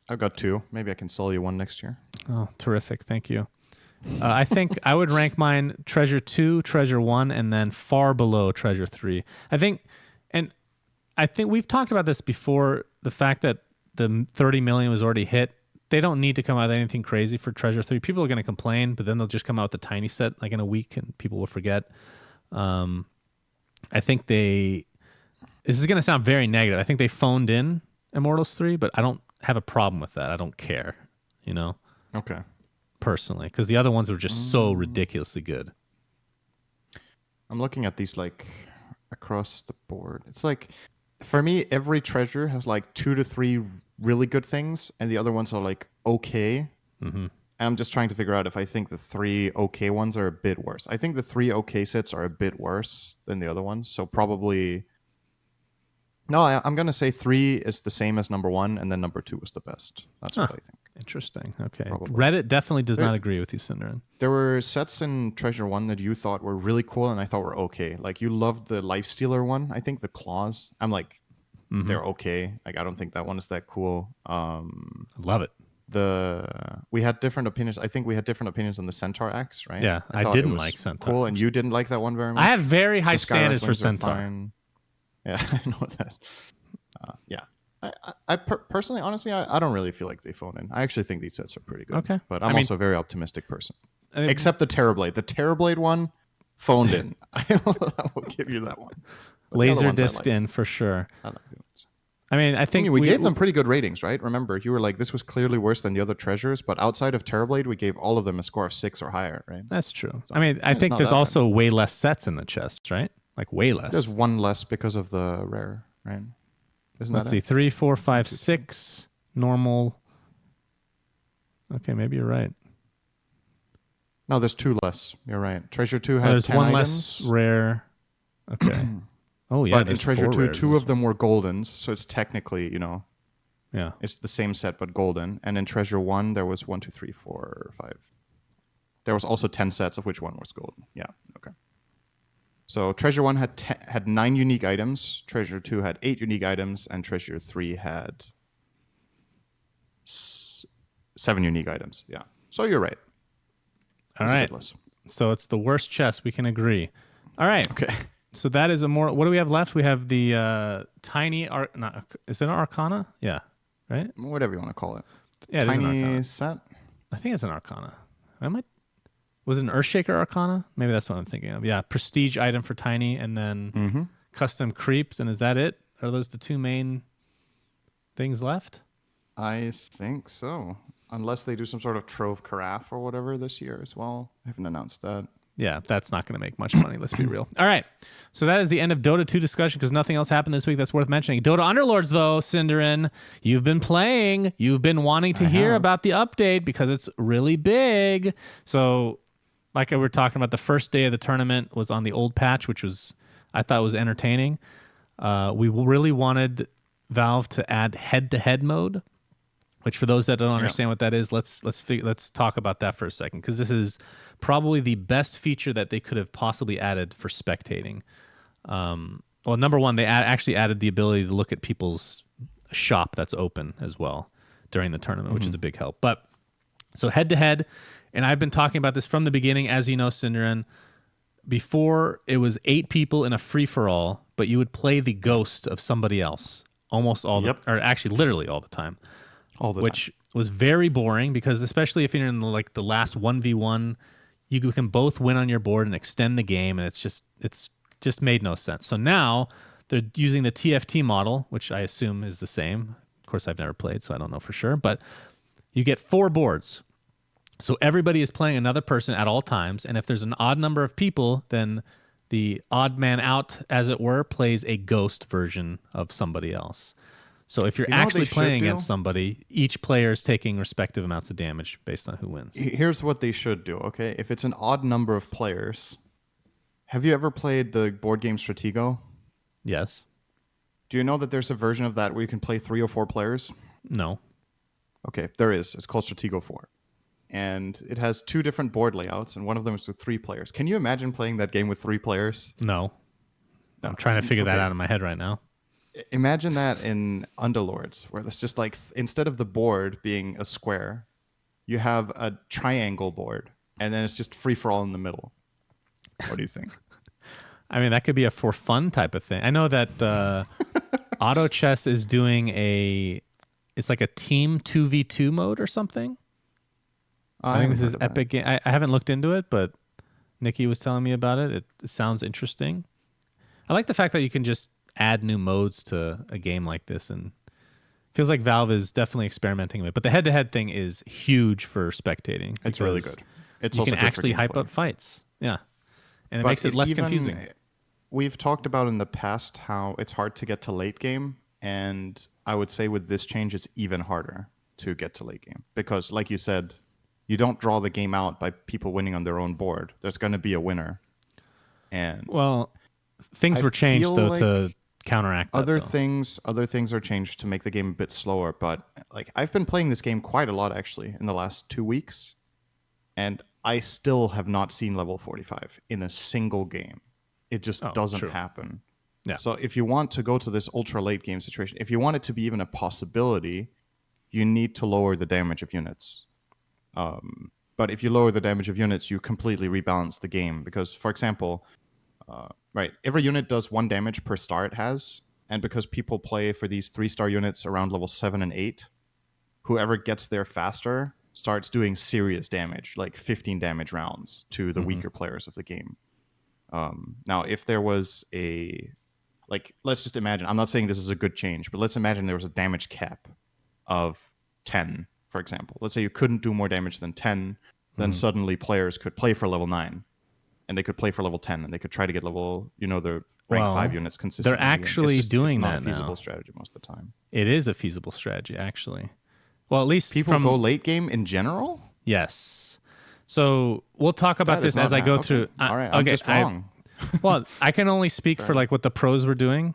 I've got 2. Maybe I can sell you one next year. Oh, terrific! Thank you. I think I would rank mine Treasure 2, Treasure 1, and then far below Treasure 3. And I think we've talked about this before, the fact that the 30 million was already hit. They don't need to come out with anything crazy for Treasure 3. People are going to complain, but then they'll just come out with a tiny set like in a week and people will forget. I think this is going to sound very negative. I think they phoned in Immortals 3, but I don't have a problem with that. I don't care, Okay. personally, because the other ones were just so ridiculously good. I'm looking at these like across the board. It's like, for me, every treasure has like 2 to 3 really good things, and the other ones are like okay. Mm-hmm. And I'm just trying to figure out if I think the 3 okay ones are a bit worse. I think the 3 okay sets are a bit worse than the other ones. So probably... No, I'm going to say 3 is the same as number 1, and then number 2 was the best. That's what I think. Interesting. Okay. Probably. Reddit definitely does not agree with you, Cinderin. There were sets in Treasure 1 that you thought were really cool, and I thought were okay. Like, you loved the Lifestealer one. I think the Claws. I'm like, they're okay. Like, I don't think that one is that cool. Love it. We had different opinions. I think we had different opinions on the Centaur Axe, right? Yeah, I didn't like Centaur. Cool, and you didn't like that one very much. I have very high standards for Centaur. Yeah, I know that. Yeah. I personally, honestly, I don't really feel like they phone in. I actually think these sets are pretty good. Okay. But I'm also a very optimistic person. Except the Terrorblade. The Terrorblade one phoned in. I will give you that one. But Laser disc in for sure. I like the ones. I mean, I think we gave them pretty good ratings, right? Remember, you were like, this was clearly worse than the other treasures, but outside of Terrorblade, we gave all of them a score of 6 or higher, right? That's true. So, I mean, I think there's also way less sets in the chest, right? Like way less. There's one less because of the rare, right? Let's see, 3, 4, 5, 6 normal. Okay, maybe you're right. No, there's 2 less. You're right. Treasure 2 had there's 10 one items. less rare. Okay. Oh yeah, but in Treasure 2, 2 of them were goldens, so it's technically, yeah, it's the same set but golden. And in Treasure 1, there was 1, 2, 3, 4, 5. There was also 10 sets, of which one was golden. Yeah. Okay. So Treasure 1 had 9 unique items, Treasure 2 had 8 unique items, and Treasure 3 had 7 unique items. Yeah. So you're right. All right. So it's the worst chest. We can agree. All right. Okay. So that is what do we have left? We have the tiny is it an Arcana? Yeah. Right? Whatever you want to call it. Yeah, tiny set? I think it's an Arcana. Was it an Earthshaker Arcana? Maybe that's what I'm thinking of. Yeah, prestige item for Tiny, and then custom creeps. And is that it? Are those the 2 main things left? I think so. Unless they do some sort of Trove Carafe or whatever this year as well. I haven't announced that. Yeah, that's not going to make much money. Let's be real. All right. So that is the end of Dota 2 discussion because nothing else happened this week that's worth mentioning. Dota Underlords, though, Cinderin, you've been playing. You've been wanting to hear about the update because it's really big. So... like we were talking about, the first day of the tournament was on the old patch, which I thought was entertaining. We really wanted Valve to add head-to-head mode, which for those that don't understand what that is, let's talk about that for a second, because this is probably the best feature that they could have possibly added for spectating. Well, number one, they actually added the ability to look at people's shop that's open as well during the tournament, which is a big help. But so head-to-head. And I've been talking about this from the beginning, as you know, Cinderin. Before, it was 8 people in a free-for-all, but you would play the ghost of somebody else almost all the or actually literally all the time. Which was very boring because especially if you're in the last 1v1, you can both win on your board and extend the game, and it's just made no sense. So now they're using the TFT model, which I assume is the same. Of course, I've never played, so I don't know for sure, but you get 4 boards. So everybody is playing another person at all times, and if there's an odd number of people, then the odd man out, as it were, plays a ghost version of somebody else. So if you're actually playing against somebody, each player is taking respective amounts of damage based on who wins. Here's what they should do, okay? If it's an odd number of players, have you ever played the board game Stratego? Yes. Do you know that there's a version of that where you can play 3 or 4 players? No. Okay, there is. It's called Stratego 4. And it has 2 different board layouts, and one of them is with 3 players. Can you imagine playing that game with 3 players? No. I'm trying to figure that out in my head right now. Imagine that in Underlords, where it's just like, instead of the board being a square, you have a triangle board, and then it's just free for all in the middle. What do you think? I mean, that could be a for fun type of thing. I know that Auto Chess is doing it's like a team 2v2 mode or something. I think this is Epic Game. I haven't looked into it, but Nikki was telling me about it. It sounds interesting. I like the fact that you can just add new modes to a game like this, and feels like Valve is definitely experimenting with it. But the head-to-head thing is huge for spectating. It's really good. It's you also can good actually for hype gameplay. up fights. Yeah. And it makes it less confusing. We've talked about in the past how it's hard to get to late game, and I would say with this change, it's even harder to get to late game. Because, like you said, you don't draw the game out by people winning on their own board. There's going to be a winner. And well, things were changed, though, to counteract that, other things are changed to make the game a bit slower. But like I've been playing this game quite a lot, actually, in the last 2 weeks. And I still have not seen level 45 in a single game. It just doesn't happen. Yeah. So if you want to go to this ultra late game situation, if you want it to be even a possibility, you need to lower the damage of units. But if you lower the damage of units, you completely rebalance the game. Because, for example, every unit does 1 damage per star it has. And because people play for these 3-star units around level 7 and 8, whoever gets there faster starts doing serious damage, like 15 damage rounds to the weaker players of the game. Now, if there was let's just imagine, I'm not saying this is a good change, but let's imagine there was a damage cap of 10, for example. Let's say you couldn't do more damage than 10, then suddenly players could play for level 9, and they could play for level 10, and they could try to get level, the rank 5 units consistently. They're actually doing that now. It's not a feasible strategy most of the time. It is a feasible strategy, actually. Well, at least people go late game in general? Yes. So we'll talk about this as I go through. All right, I'm just wrong. Well, I can only speak for like what the pros were doing.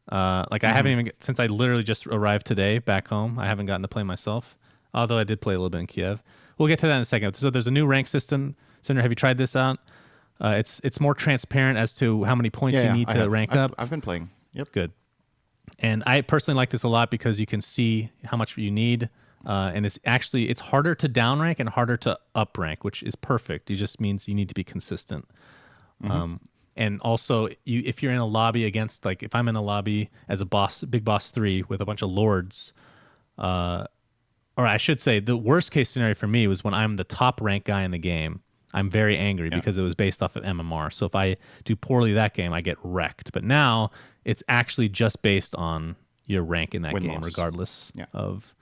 I haven't even, since I literally just arrived today back home, I haven't gotten to play myself, although I did play a little bit in Kiev. We'll get to that in a second. So there's a new rank system. Cinder, have you tried this out? It's more transparent as to how many points you need to rank up. I've been playing. Yep. Good. And I personally like this a lot because you can see how much you need. And it's harder to downrank and harder to uprank, which is perfect. It just means you need to be consistent. And also, if you're in a lobby against, like, if I'm in a lobby as a boss, big boss 3 with a bunch of lords, or I should say, the worst case scenario for me was when I'm the top rank guy in the game. I'm very angry because it was based off of MMR. So if I do poorly that game, I get wrecked. But now it's actually just based on your rank in that game, regardless of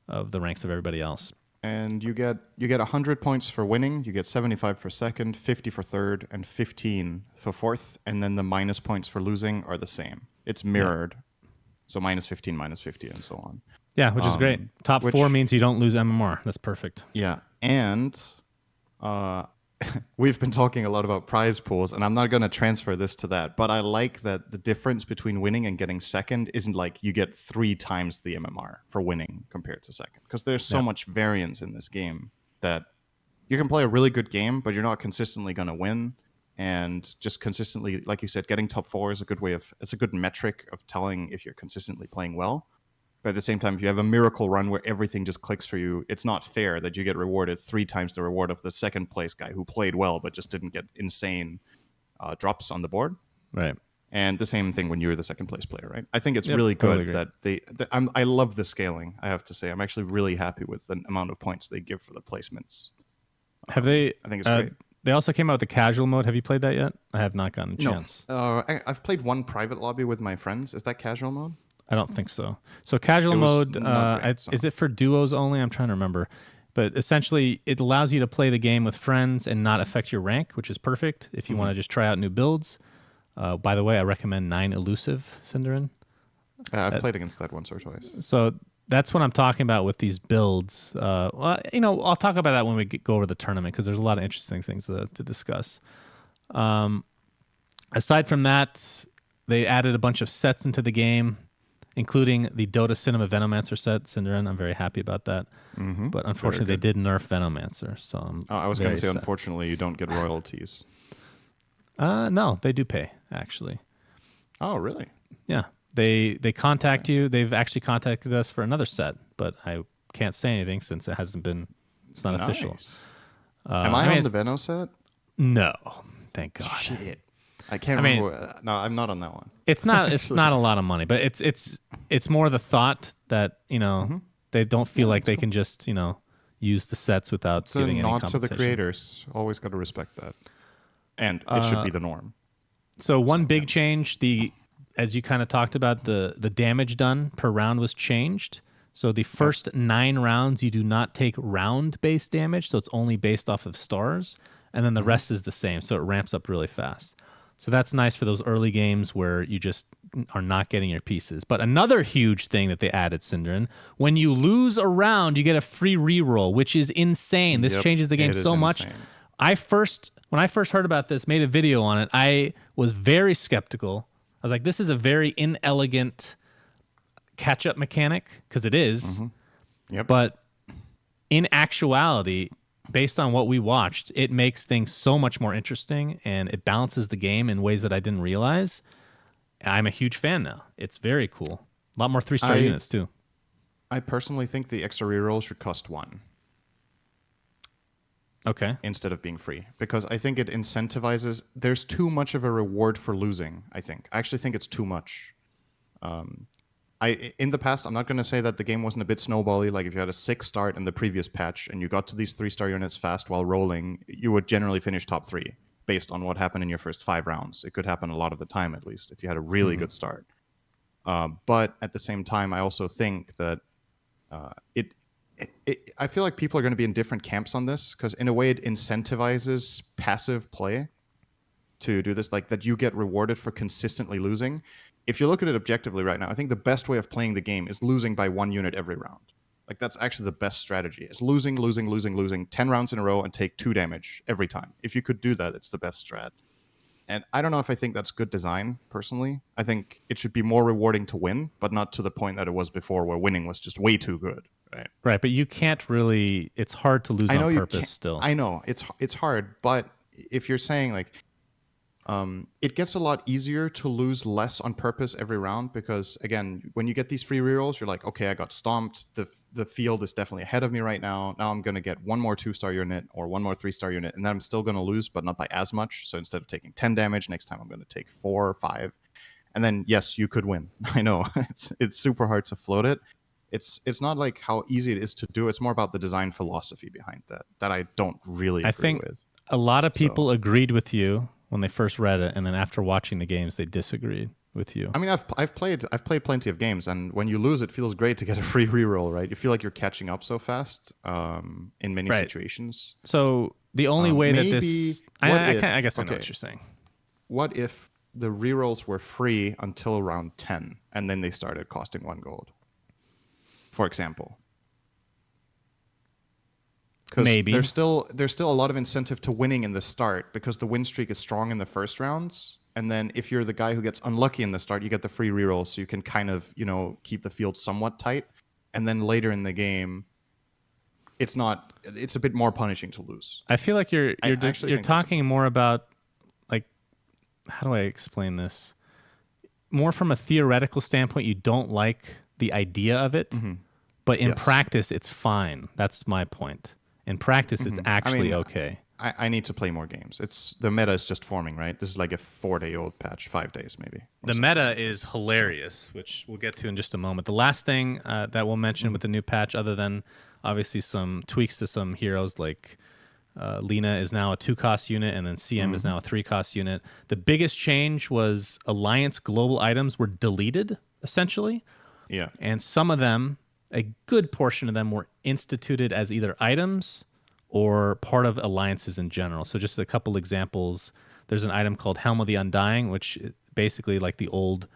the ranks of everybody else. And you get 100 points for winning, you get 75 for second, 50 for third, and 15 for fourth, and then the minus points for losing are the same. It's mirrored. So minus 15, minus 50, and so on. Yeah, which is great. Top 4 means you don't lose MMR. That's perfect. Yeah, and we've been talking a lot about prize pools, and I'm not going to transfer this to that, but I like that the difference between winning and getting second isn't like you get 3 times the MMR for winning compared to second, because there's so much variance in this game that you can play a really good game, but you're not consistently going to win. And just consistently, like you said, getting top 4 is it's a good metric of telling if you're consistently playing well. But at the same time, if you have a miracle run where everything just clicks for you, it's not fair that you get rewarded 3 times the reward of the second place guy who played well but just didn't get insane drops on the board. Right. And the same thing when you're the second place player, right? I think it's really good that I love the scaling, I have to say. I'm actually really happy with the amount of points they give for the placements. I think it's great. They also came out with the casual mode. Have you played that yet? I have not gotten a chance. No. I've played one private lobby with my friends. Is that casual mode? I don't think so. So casual mode, is it for duos only? I'm trying to remember. But essentially, it allows you to play the game with friends and not affect your rank, which is perfect if you want to just try out new builds. By the way, I recommend 9 Elusive, Cinderin. I've played against that once or twice. So that's what I'm talking about with these builds. I'll talk about that when we go over the tournament because there's a lot of interesting things to discuss. Aside from that, they added a bunch of sets into the game, including the Dota Cinema Venomancer set, Cinderin. I'm very happy about that. But unfortunately, they did nerf Venomancer. So I was going to say, unfortunately, you don't get royalties. No, they do pay, actually. Oh, really? Yeah. They contact you. They've actually contacted us for another set, but I can't say anything since it's not official. Am I I mean, on the Benno set? no, thank God. Shit. I can't I mean, remember. No, I'm not on that one. it's not it's Actually. not a lot of money, but it's more the thought that they don't feel Yeah, like it's they cool. can just use the sets without It's a giving any nod to the compensation. creators. Always got to respect that. And it should be the norm. So one So, yeah. big change, the as you kind of talked about, the damage done per round was changed. So the Yep. first 9 rounds you do not take round based damage, so it's only based off of stars, and then the rest is the same, so it ramps up really fast. So that's nice for those early games where you just are not getting your pieces. But another huge thing that they added, Syndrin, when you lose a round, you get a free reroll, which is insane. This Yep. changes the game It is so much. insane. When I first heard about this, made a video on it, I was very skeptical. I was like, this is a very inelegant catch-up mechanic, because it is. Yep. But in actuality, based on what we watched, it makes things so much more interesting, and it balances the game in ways that I didn't realize. I'm a huge fan now. It's very cool. A lot more 3-star I units too. I personally think the extra reroll should cost 1 Okay. instead of being free because I think it incentivizes. There's too much of a reward for losing. I actually think it's too much. In the past, I'm not going to say that the game wasn't a bit snowbally. Like if you had a 6 start in the previous patch and you got to these 3-star units fast while rolling, you would generally finish top 3 based on what happened in your first 5 rounds. It could happen a lot of the time, at least, if you had a really good start. But at the same time, I also think that I feel like people are going to be in different camps on this because in a way it incentivizes passive play to do this, like that you get rewarded for consistently losing. If you look at it objectively right now, I think the best way of playing the game is losing by 1 unit every round. Like that's actually the best strategy. Is losing 10 rounds in a row and take 2 damage every time. If you could do that, it's the best strat. And I don't know if I think that's good design, personally. I think it should be more rewarding to win, but not to the point that it was before where winning was just way too good, right? Right, but you can't really. It's hard to lose I on know you purpose can't. still. I know it's hard, but if you're saying like it gets a lot easier to lose less on purpose every round because again, when you get these free rerolls, you're like, okay, I got stomped. The field is definitely ahead of me right now. Now I'm going to get 1 more 2-star unit or 1 more 3-star unit, and then I'm still going to lose, but not by as much. So instead of taking 10 damage, next time I'm going to take 4 or 5, and then yes, you could win. I know it's super hard to float it. It's not like how easy it is to do. It's more about the design philosophy behind that I don't really I agree think with. a lot of So. people agreed with you when they first read it, and then after watching the games, they disagreed with you. I mean, I've played plenty of games, and when you lose, it feels great to get a free reroll, right? You feel like you're catching up so fast in many Right. situations. So the only way that Maybe this, what I if? guess I know Okay, what you're saying. what if the rerolls were free until round 10, and then they started costing 1 gold, for example? Because Maybe. there's still a lot of incentive to winning in the start because the win streak is strong in the first rounds. And then if you're the guy who gets unlucky in the start, you get the free reroll, so you can kind of keep the field somewhat tight. And then later in the game, it's a bit more punishing to lose. I feel like you're I actually think that's talking more about, like, how do I explain this? More from a theoretical standpoint, you don't like the idea of it, but in Yes. practice, it's fine. That's my point. In practice, it's actually mean, okay. I need to play more games. The meta is just forming, right? This is like a 4-day-old patch, 5 days maybe. or The something meta like is this. hilarious, which we'll get to in just a moment. The last thing that we'll mention with the new patch, other than obviously some tweaks to some heroes, like Lena is now a 2-cost unit, and then CM is now a 3-cost unit. The biggest change was Alliance global items were deleted, essentially. Yeah. And some of them, a good portion of them, were instituted as either items or part of alliances in general. So just a couple examples. There's an item called Helm of the Undying, which is basically like the old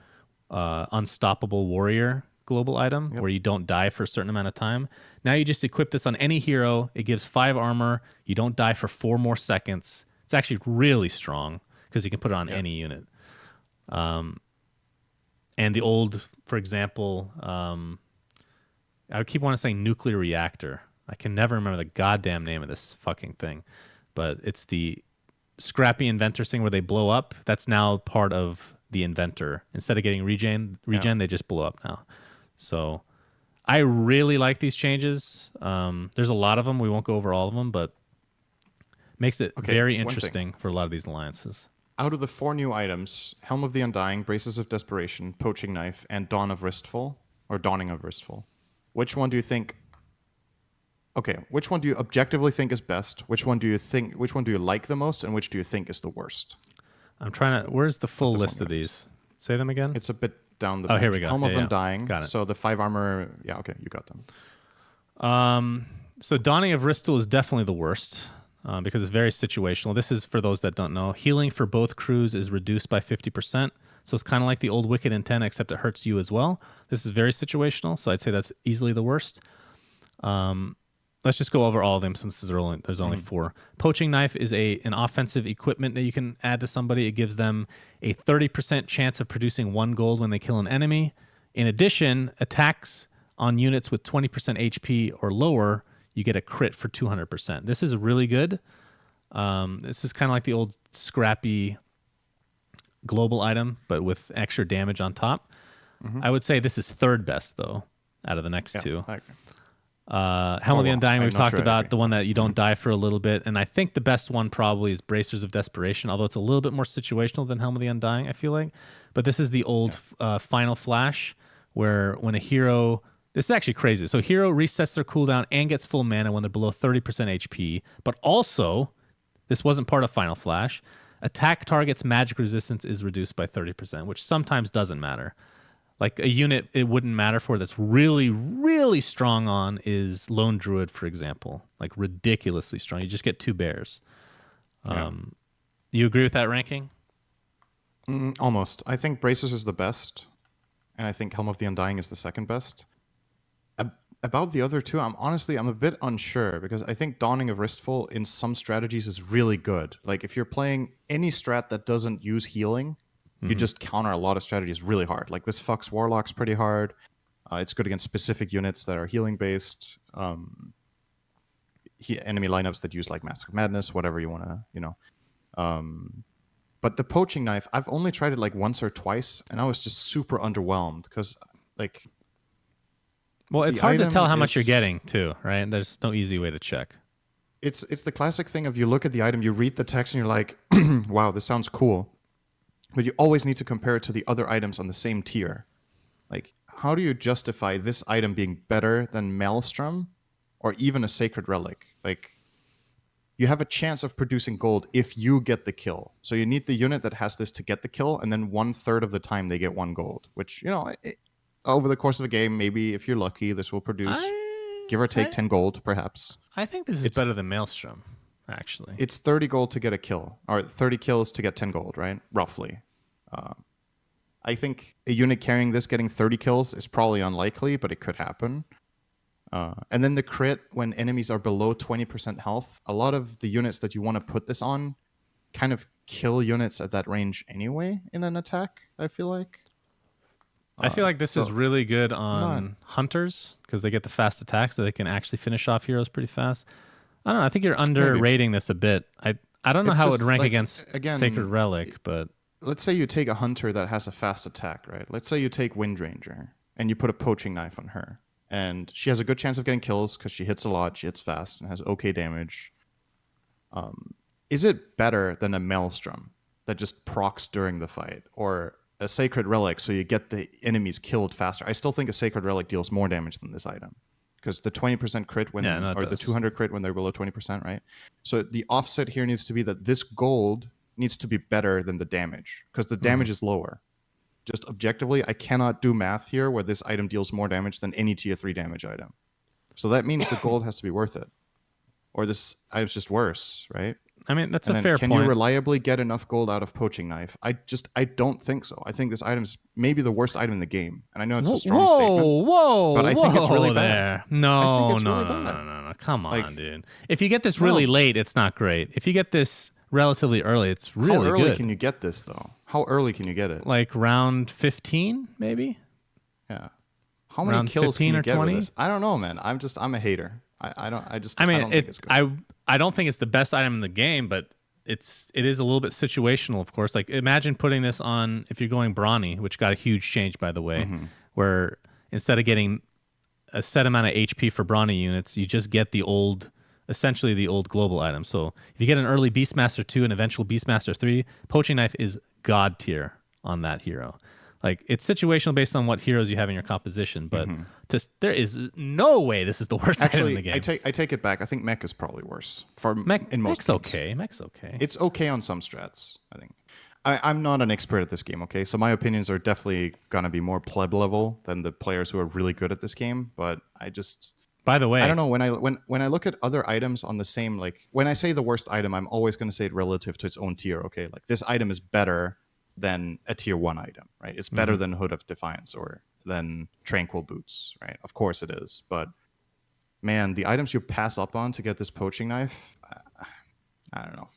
Unstoppable Warrior global item, where you don't die for a certain amount of time. Now you just equip this on any hero. It gives 5 armor. You don't die for 4 more seconds. It's actually really strong because you can put it on any unit. And the old, for example, I would keep wanting to say nuclear reactor. I can never remember the goddamn name of this fucking thing, but it's the scrappy inventor thing where they blow up. That's now part of the inventor. Instead of getting regen, they just blow up now. So I really like these changes. There's a lot of them. We won't go over all of them, but Makes it Okay, very one thing. interesting for a lot of these alliances. Out of the 4 new items, Helm of the Undying, Braces of Desperation, Poaching Knife, and Dawn of Wristful, or Dawning of Wristful, which one do you think... Okay, which one do you objectively think is best? Which one do you like the most, and which do you think is the worst? I'm trying to... Where's the full the list of these? Say them again? It's a bit down the Oh, bench. here we go. Helm of Undying. Got it. So the 5 armor... Yeah, okay, you got them. So Dawning of Wristful is definitely the worst because it's very situational. This is for those that don't know. Healing for both crews is reduced by 50%. So it's kind of like the old Wicked Intent, except it hurts you as well. This is very situational, so I'd say that's easily the worst. Let's just go over all of them since there's only 4. Poaching Knife is an offensive equipment that you can add to somebody. It gives them a 30% chance of producing 1 gold when they kill an enemy. In addition, attacks on units with 20% HP or lower, you get a crit for 200%. This is really good. This is kind of like the old scrappy global item, but with extra damage on top. I would say this is 3rd best, though, out of the next 2. I agree. Helm of the Undying, we've talked about, agree. the one that you don't die for a little bit. And I think the best one probably is Bracers of Desperation, although it's a little bit more situational than Helm of the Undying, I feel like. But this is the old Final Flash, where when a hero... This is actually crazy. So hero resets their cooldown and gets full mana when they're below 30% HP. But also, this wasn't part of Final Flash, attack target's magic resistance is reduced by 30%, which sometimes doesn't matter. Like a unit it wouldn't matter for that's really, really strong on is Lone Druid, for example. Like ridiculously strong. You just get 2 bears. Yeah. You agree with that ranking? Almost. I think Bracers is the best, and I think Helm of the Undying is the 2nd best. About the other 2, I'm a bit unsure, because I think Dawning of Wristful in some strategies is really good. Like if you're playing any strat that doesn't use healing, you just counter a lot of strategies really hard. Like this fucks Warlocks pretty hard. It's good against specific units that are healing based. Enemy lineups that use like Mask of Madness, whatever you want to, But the Poaching Knife, I've only tried it like once or twice, and I was just super underwhelmed because like... Well, it's hard to tell how much you're getting too, right? There's no easy way to check. It's the classic thing of you look at the item, you read the text, and you're like, wow, this sounds cool. But you always need to compare it to the other items on the same tier. Like, how do you justify this item being better than Maelstrom or even a Sacred Relic? Like, you have a chance of producing gold if you get the kill. So you need the unit that has this to get the kill, and then 1/3 of the time they get 1 gold, which, over the course of a game, maybe if you're lucky, this will produce, give or take, 10 gold, perhaps. I think this is better than Maelstrom, actually. It's 30 gold to get a kill, or 30 kills to get 10 gold, right? Roughly. I think a unit carrying this getting 30 kills is probably unlikely, but it could happen. And then the crit, when enemies are below 20% health, a lot of the units that you want to put this on kind of kill units at that range anyway in an attack, I feel like. I feel like this is really good on hunters because they get the fast attack, so they can actually finish off heroes pretty fast. I don't know. I think you're underrating this a bit. I don't know how it would rank against Sacred Relic, but... Let's say you take a hunter that has a fast attack, right? Let's say you take Windranger and you put a Poaching Knife on her. And she has a good chance of getting kills because she hits a lot, she hits fast, and has okay damage. Is it better than a Maelstrom that just procs during the fight? Or a Sacred Relic so you get the enemies killed faster? I still think a Sacred Relic deals more damage than this item. Because the 20% crit the 200 crit when they're below 20%, right? So the offset here needs to be that this gold needs to be better than the damage because the damage is lower. Just objectively, I cannot do math here where this item deals more damage than any tier 3 damage item. So that means the gold has to be worth it. Or this item's just worse, right? I mean, that's a fair point. Can you reliably get enough gold out of Poaching Knife? I don't think so. I think this item's maybe the worst item in the game. And I know it's a strong statement. But I think it's really bad. No. Come on, dude. If you get this really late, it's not great. If you get this relatively early, it's really good. How early can you get this, though? How early can you get it? Like round 15, maybe? Yeah. How many kills can you get with this? I don't know, man. I'm a hater. I don't think it's good. I don't think it's the best item in the game, but it is a little bit situational, of course. Like imagine putting this on if you're going Brawny, which got a huge change, by the way, where instead of getting a set amount of HP for Brawny units, you just get the old essentially the old global item. So if you get an early Beastmaster 2 and eventual Beastmaster 3, Poaching Knife is god tier on that hero. Like, it's situational based on what heroes you have in your composition, but there is no way this is the worst item in the Actually, game. I take it back. I think mech is probably worse in most Mech's games. okay. Mech's okay. It's okay on some strats, I think. I'm not an expert at this game, okay? So my opinions are definitely gonna be more pleb level than the players who are really good at this game. But By the way, I don't know, when I look at other items on the same, like, when I say the worst item, I'm always gonna say it relative to its own tier, okay? Like, this item is better than a tier 1 item, right? It's better than Hood of Defiance or than Tranquil Boots, right? Of course it is, but man, the items you pass up on to get this Poaching Knife, I don't know.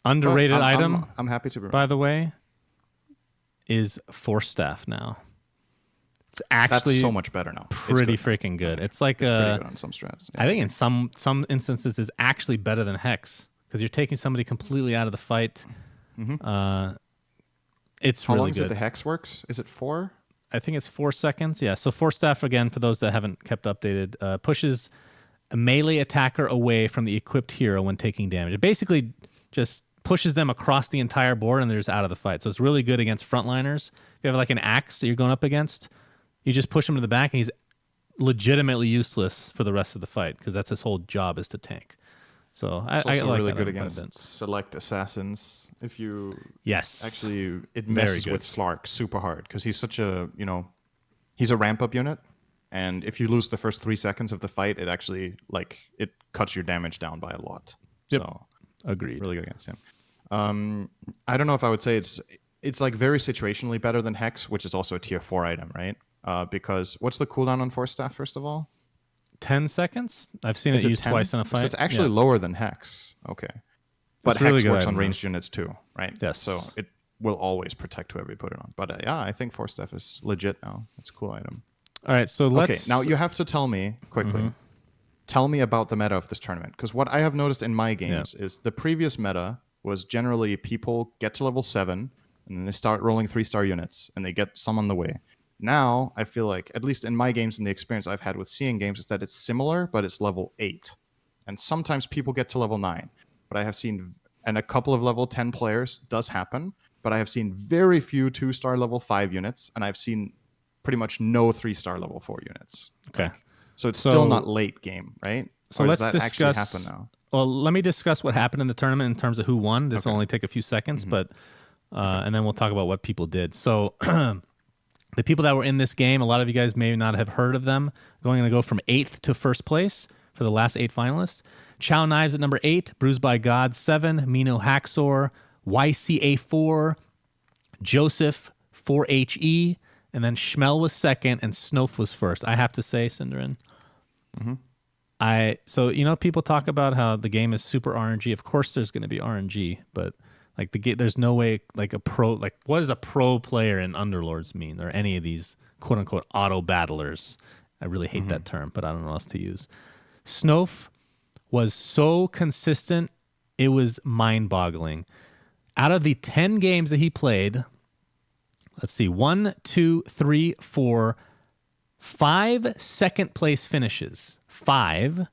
underrated But item, I'm happy to be by the way, is Force Staff now. It's actually That's so much better now. pretty It's good freaking good. It's like It's pretty good on some strats. I think in some instances is actually better than Hex because you're taking somebody completely out of the fight. It's How really long is good. it the hex works? Is it 4? I think it's 4 seconds. Yeah. So Force Staff, again, for those that haven't kept updated, pushes a melee attacker away from the equipped hero when taking damage. It basically just pushes them across the entire board and they're just out of the fight. So it's really good against frontliners. If you have like an axe that you're going up against, you just push him to the back and he's legitimately useless for the rest of the fight because that's his whole job is to tank. So It's I also like really that good item quite a bit. against select assassins. If you Yes. actually, it Very messes good. with Slark super hard because he's such a, he's a ramp up unit. And if you lose the first 3 seconds of the fight, it actually, like, it cuts your damage down by a lot. Yep. So Agreed. really good against him. I don't know if I would say it's like very situationally better than Hex, which is also a tier 4 item, right? Because what's the cooldown on Force Staff, first of all? 10 seconds? I've seen Is it it used 10? twice in a fight. So it's actually Yeah. lower than Hex. Okay. But It's a really Hex good works item, on though. ranged units too, right? Yes. So it will always protect whoever you put it on. But yeah, I think Force Staff is legit now. It's a cool item. All right, so let's... Okay, now you have to tell me quickly. Tell me about the meta of this tournament. Because what I have noticed in my games is the previous meta was generally people get to level 7 and then they start rolling 3-star units and they get some on the way. Now, I feel like, at least in my games and the experience I've had with seeing games, is that it's similar, but it's level 8. And sometimes people get to level 9. But I have seen, and a couple of level 10 players does happen, but I have seen very few 2-star level 5 units, and I've seen pretty much no 3-star level 4 units. Okay. So it's still not late game, right? So or let's does that actually discuss... happen now? Well, let me discuss what happened in the tournament in terms of who won. This will only take a few seconds, but and then we'll talk about what people did. So the people that were in this game, a lot of you guys may not have heard of them. Going to go from 8th to first place for the last 8 finalists. Chow Knives at number 8, Bruised by God 7, Mino Haxor, YCA4, Joseph 4HE, and then Schmel was second and Snowf was first. I have to say, Cinderin, so people talk about how the game is super RNG. Of course, there's going to be RNG, but like there's no way like a pro, like what does a pro player in Underlords mean, or any of these quote unquote auto battlers? I really hate that term, but I don't know what else to use. Snowf was so consistent, it was mind boggling. Out of the 10 games that he played, let's see, 1, 2, 3, 4, 5 second place finishes. 5,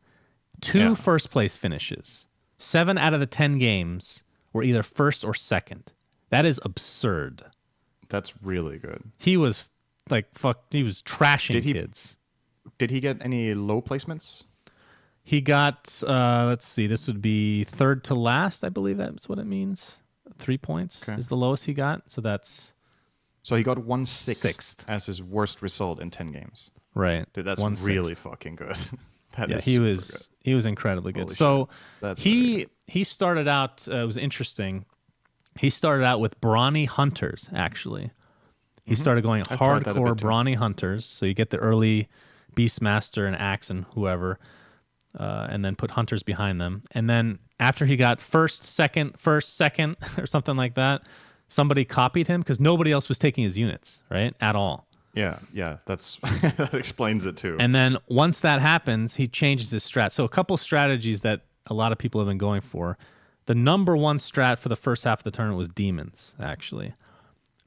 2 first place finishes. 7 out of the 10 games were either first or second. That is absurd. That's really good. He was he was trashing kids. Did he get any low placements? He got, let's see, this would be third to last, I believe that's what it means. 3 points is the lowest he got. So he got 1/6 as his worst result in 10 games. Right. Dude, that's 1/6. really fucking good. He was incredibly good. Holy so shit. That's he started out, it was interesting. He started out with Brawny Hunters, actually. He started going hardcore Brawny Hunters. So you get the early Beastmaster and Axe and whoever, and then put Hunters behind them. And then after he got first, second, or something like that, somebody copied him because nobody else was taking his units, right? At all. Yeah, that's that explains it too. And then once that happens, he changes his strat. So a couple strategies that a lot of people have been going for. The number one strat for the first half of the tournament was Demons, actually.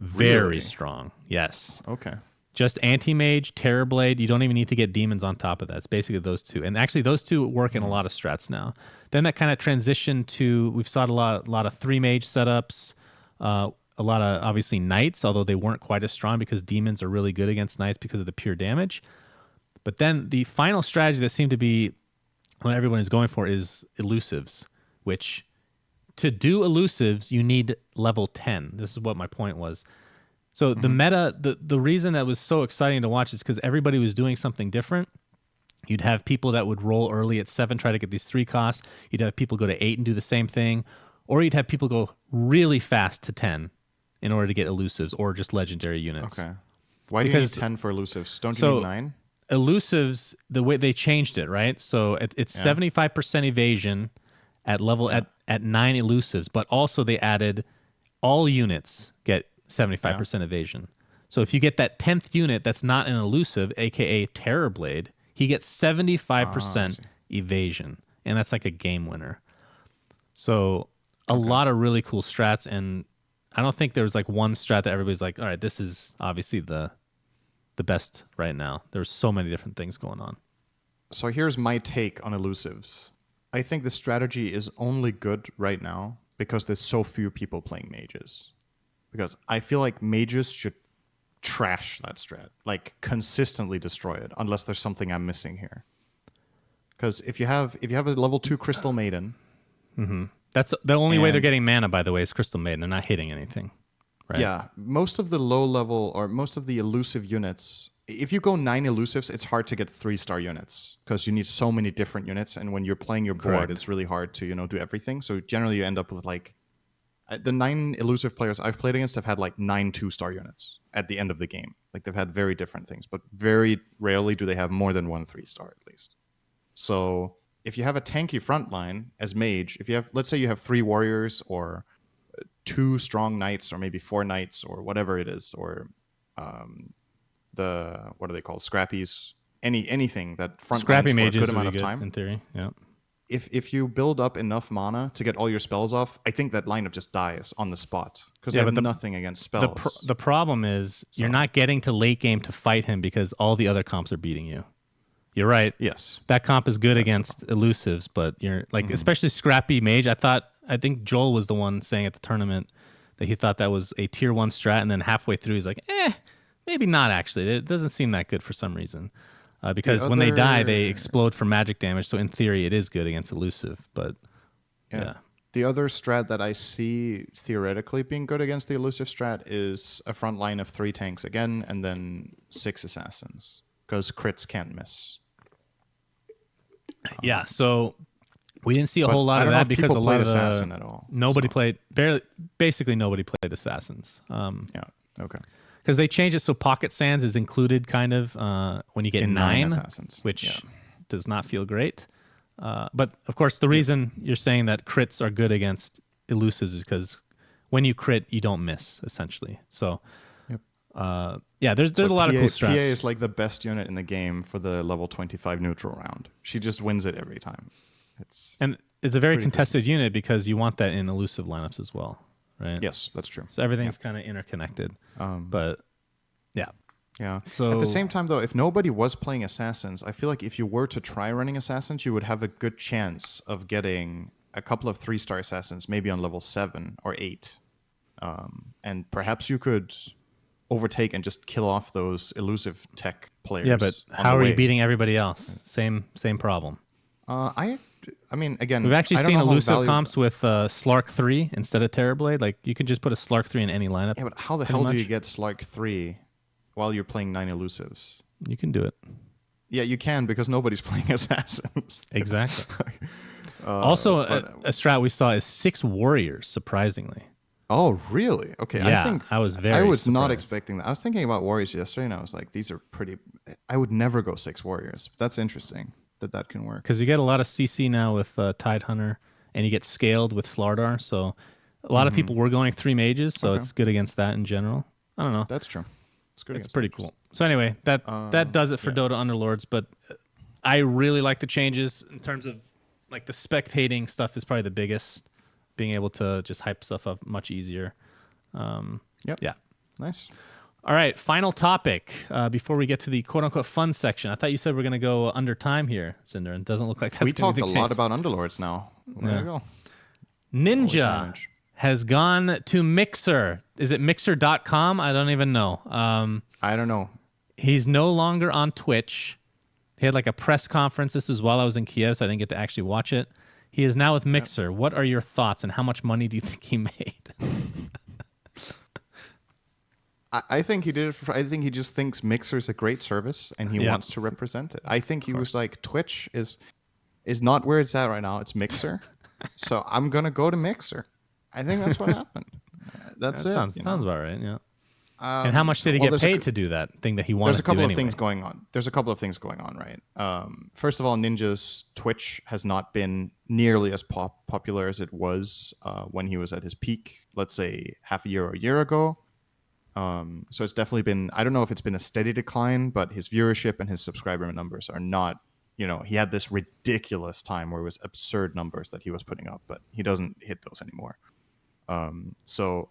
Very strong. Yes. Okay. Just anti-mage, Terrorblade. You don't even need to get demons on top of that. It's basically those two. And actually, those two work in a lot of strats now. Then that kind of transitioned to, we've saw a lot of 3-mage setups, a lot of, obviously, knights, although they weren't quite as strong because demons are really good against knights because of the pure damage. But then the final strategy that seemed to be what everyone is going for is elusives, which to do elusives, you need level 10. This is what my point was. So the meta, the reason that was so exciting to watch is because everybody was doing something different. You'd have people that would roll early at 7, try to get these 3 costs. You'd have people go to 8 and do the same thing. Or you'd have people go really fast to 10 in order to get elusives or just legendary units. Okay. Why do you need 10 for elusives? Don't you need 9? Elusives, the way they changed it, right? So it's 75% evasion at level at 9 elusives, but also they added all units get 75% evasion. So if you get that 10th unit that's not an elusive, aka Terrorblade, he gets 75% evasion, and that's like a game winner. So a lot of really cool strats, and I don't think there was like one strat that everybody's like, all right, this is obviously the best right now. There's so many different things going on. So here's my take on elusives. I think the strategy is only good right now because there's so few people playing mages. Because I feel like mages should trash that strat, like consistently destroy it, unless there's something I'm missing here. Because if you have a level 2 Crystal Maiden, that's the only way they're getting mana, by the way, is Crystal Maiden. They're not hitting anything. Right? Yeah, most of the low level or most of the elusive units, if you go 9 elusives, it's hard to get 3-star units because you need so many different units, and when you're playing your board, it's really hard to do everything. So generally, you end up with like the 9 elusive players I've played against have had like 9 2-star units at the end of the game. Like they've had very different things, but very rarely do they have more than 1 3-star at least. So if you have a tanky front line as mage, if you have, let's say you have 3 warriors or 2 strong knights or maybe 4 knights or whatever it is, or what are they called? Scrappies. Anything that front Scrappy lines for a mages good amount would be of good, time. in theory. Yeah. If you build up enough mana to get all your spells off, I think that lineup just dies on the spot because they have nothing against spells. The problem is you're not getting to late game to fight him because all the other comps are beating you. You're right. Yes. That comp is good against elusives, but you're like, especially Scrappy Mage. I think Joel was the one saying at the tournament that he thought that was a tier 1 strat, and then halfway through he's like, maybe not actually. It doesn't seem that good for some reason. Because when they die, they explode for magic damage. So in theory, it is good against elusive. But yeah. The other strat that I see theoretically being good against the elusive strat is a front line of 3 tanks again, and then 6 assassins, because crits can't miss. Yeah. So we didn't see a whole lot of that because a lot of assassin at all. Basically nobody played assassins. Yeah. Okay. Because they changed it so Pocket Sands is included kind of when you get 9 assassins, which does not feel great. But, of course, the reason you're saying that crits are good against elusives is because when you crit, you don't miss, essentially. So, there's a lot of cool strats. PA is like the best unit in the game for the level 25 neutral round. She just wins it every time. It's a very contested unit because you want that in elusive lineups as well. Right? Yes, that's true. So everything's kind of interconnected. But yeah. So at the same time, though, if nobody was playing assassins, I feel like if you were to try running assassins, you would have a good chance of getting a couple of 3-star assassins, maybe on level 7 or 8, and perhaps you could overtake and just kill off those elusive tech players. Yeah, but how are you beating everybody else? Same problem. I mean, again, we've actually seen elusive comps with Slark 3 instead of Terrorblade. Like, you can just put a Slark 3 in any lineup. Yeah, but how the hell do you get Slark 3 while you're playing 9 elusives? You can do it. Yeah, you can because nobody's playing assassins. Exactly. Also, a strat we saw is 6 warriors, surprisingly. Oh, really? Okay. Yeah, I was surprised. Not expecting that. I was thinking about warriors yesterday, and I was like, these are pretty... I would never go 6 warriors. That's interesting that can work. Because you get a lot of CC now with Tide Hunter, and you get scaled with Slardar, so a lot of people were going 3 mages, so it's good against that in general. I don't know. That's true. It's good. It's pretty cool. So anyway, that does it for Dota Underlords, but I really like the changes in terms of like the spectating stuff is probably the biggest. Being able to just hype stuff up much easier. Yep. Yeah. Nice. All right, final topic before we get to the quote-unquote fun section. I thought you said we're going to go under time here, Cinder, and it doesn't look like that's We going to talked be a the lot case. about Underlords now. There you go. Always Ninja manage. has gone to Mixer. Is it Mixer.com? I don't even know. I don't know. He's no longer on Twitch. He had like a press conference. This is while I was in Kiev, so I didn't get to actually watch it. He is now with Mixer. Yep. What are your thoughts, and how much money do you think he made? I think he did it I think he just thinks Mixer is a great service, and he wants to represent it. I think he was like, Twitch is not where it's at right now. It's Mixer. So I'm going to go to Mixer. I think that's what happened. That's it. Sounds about right, yeah. And how much did he get paid to do that thing that he wanted to do? There's a couple of anyway? things going on. There's a couple of things going on, right? First of all, Ninja's Twitch has not been nearly as popular as it was when he was at his peak, let's say half a year or a year ago. So it's definitely been, I don't know if it's been a steady decline, but his viewership and his subscriber numbers are not, he had this ridiculous time where it was absurd numbers that he was putting up, but he doesn't hit those anymore. So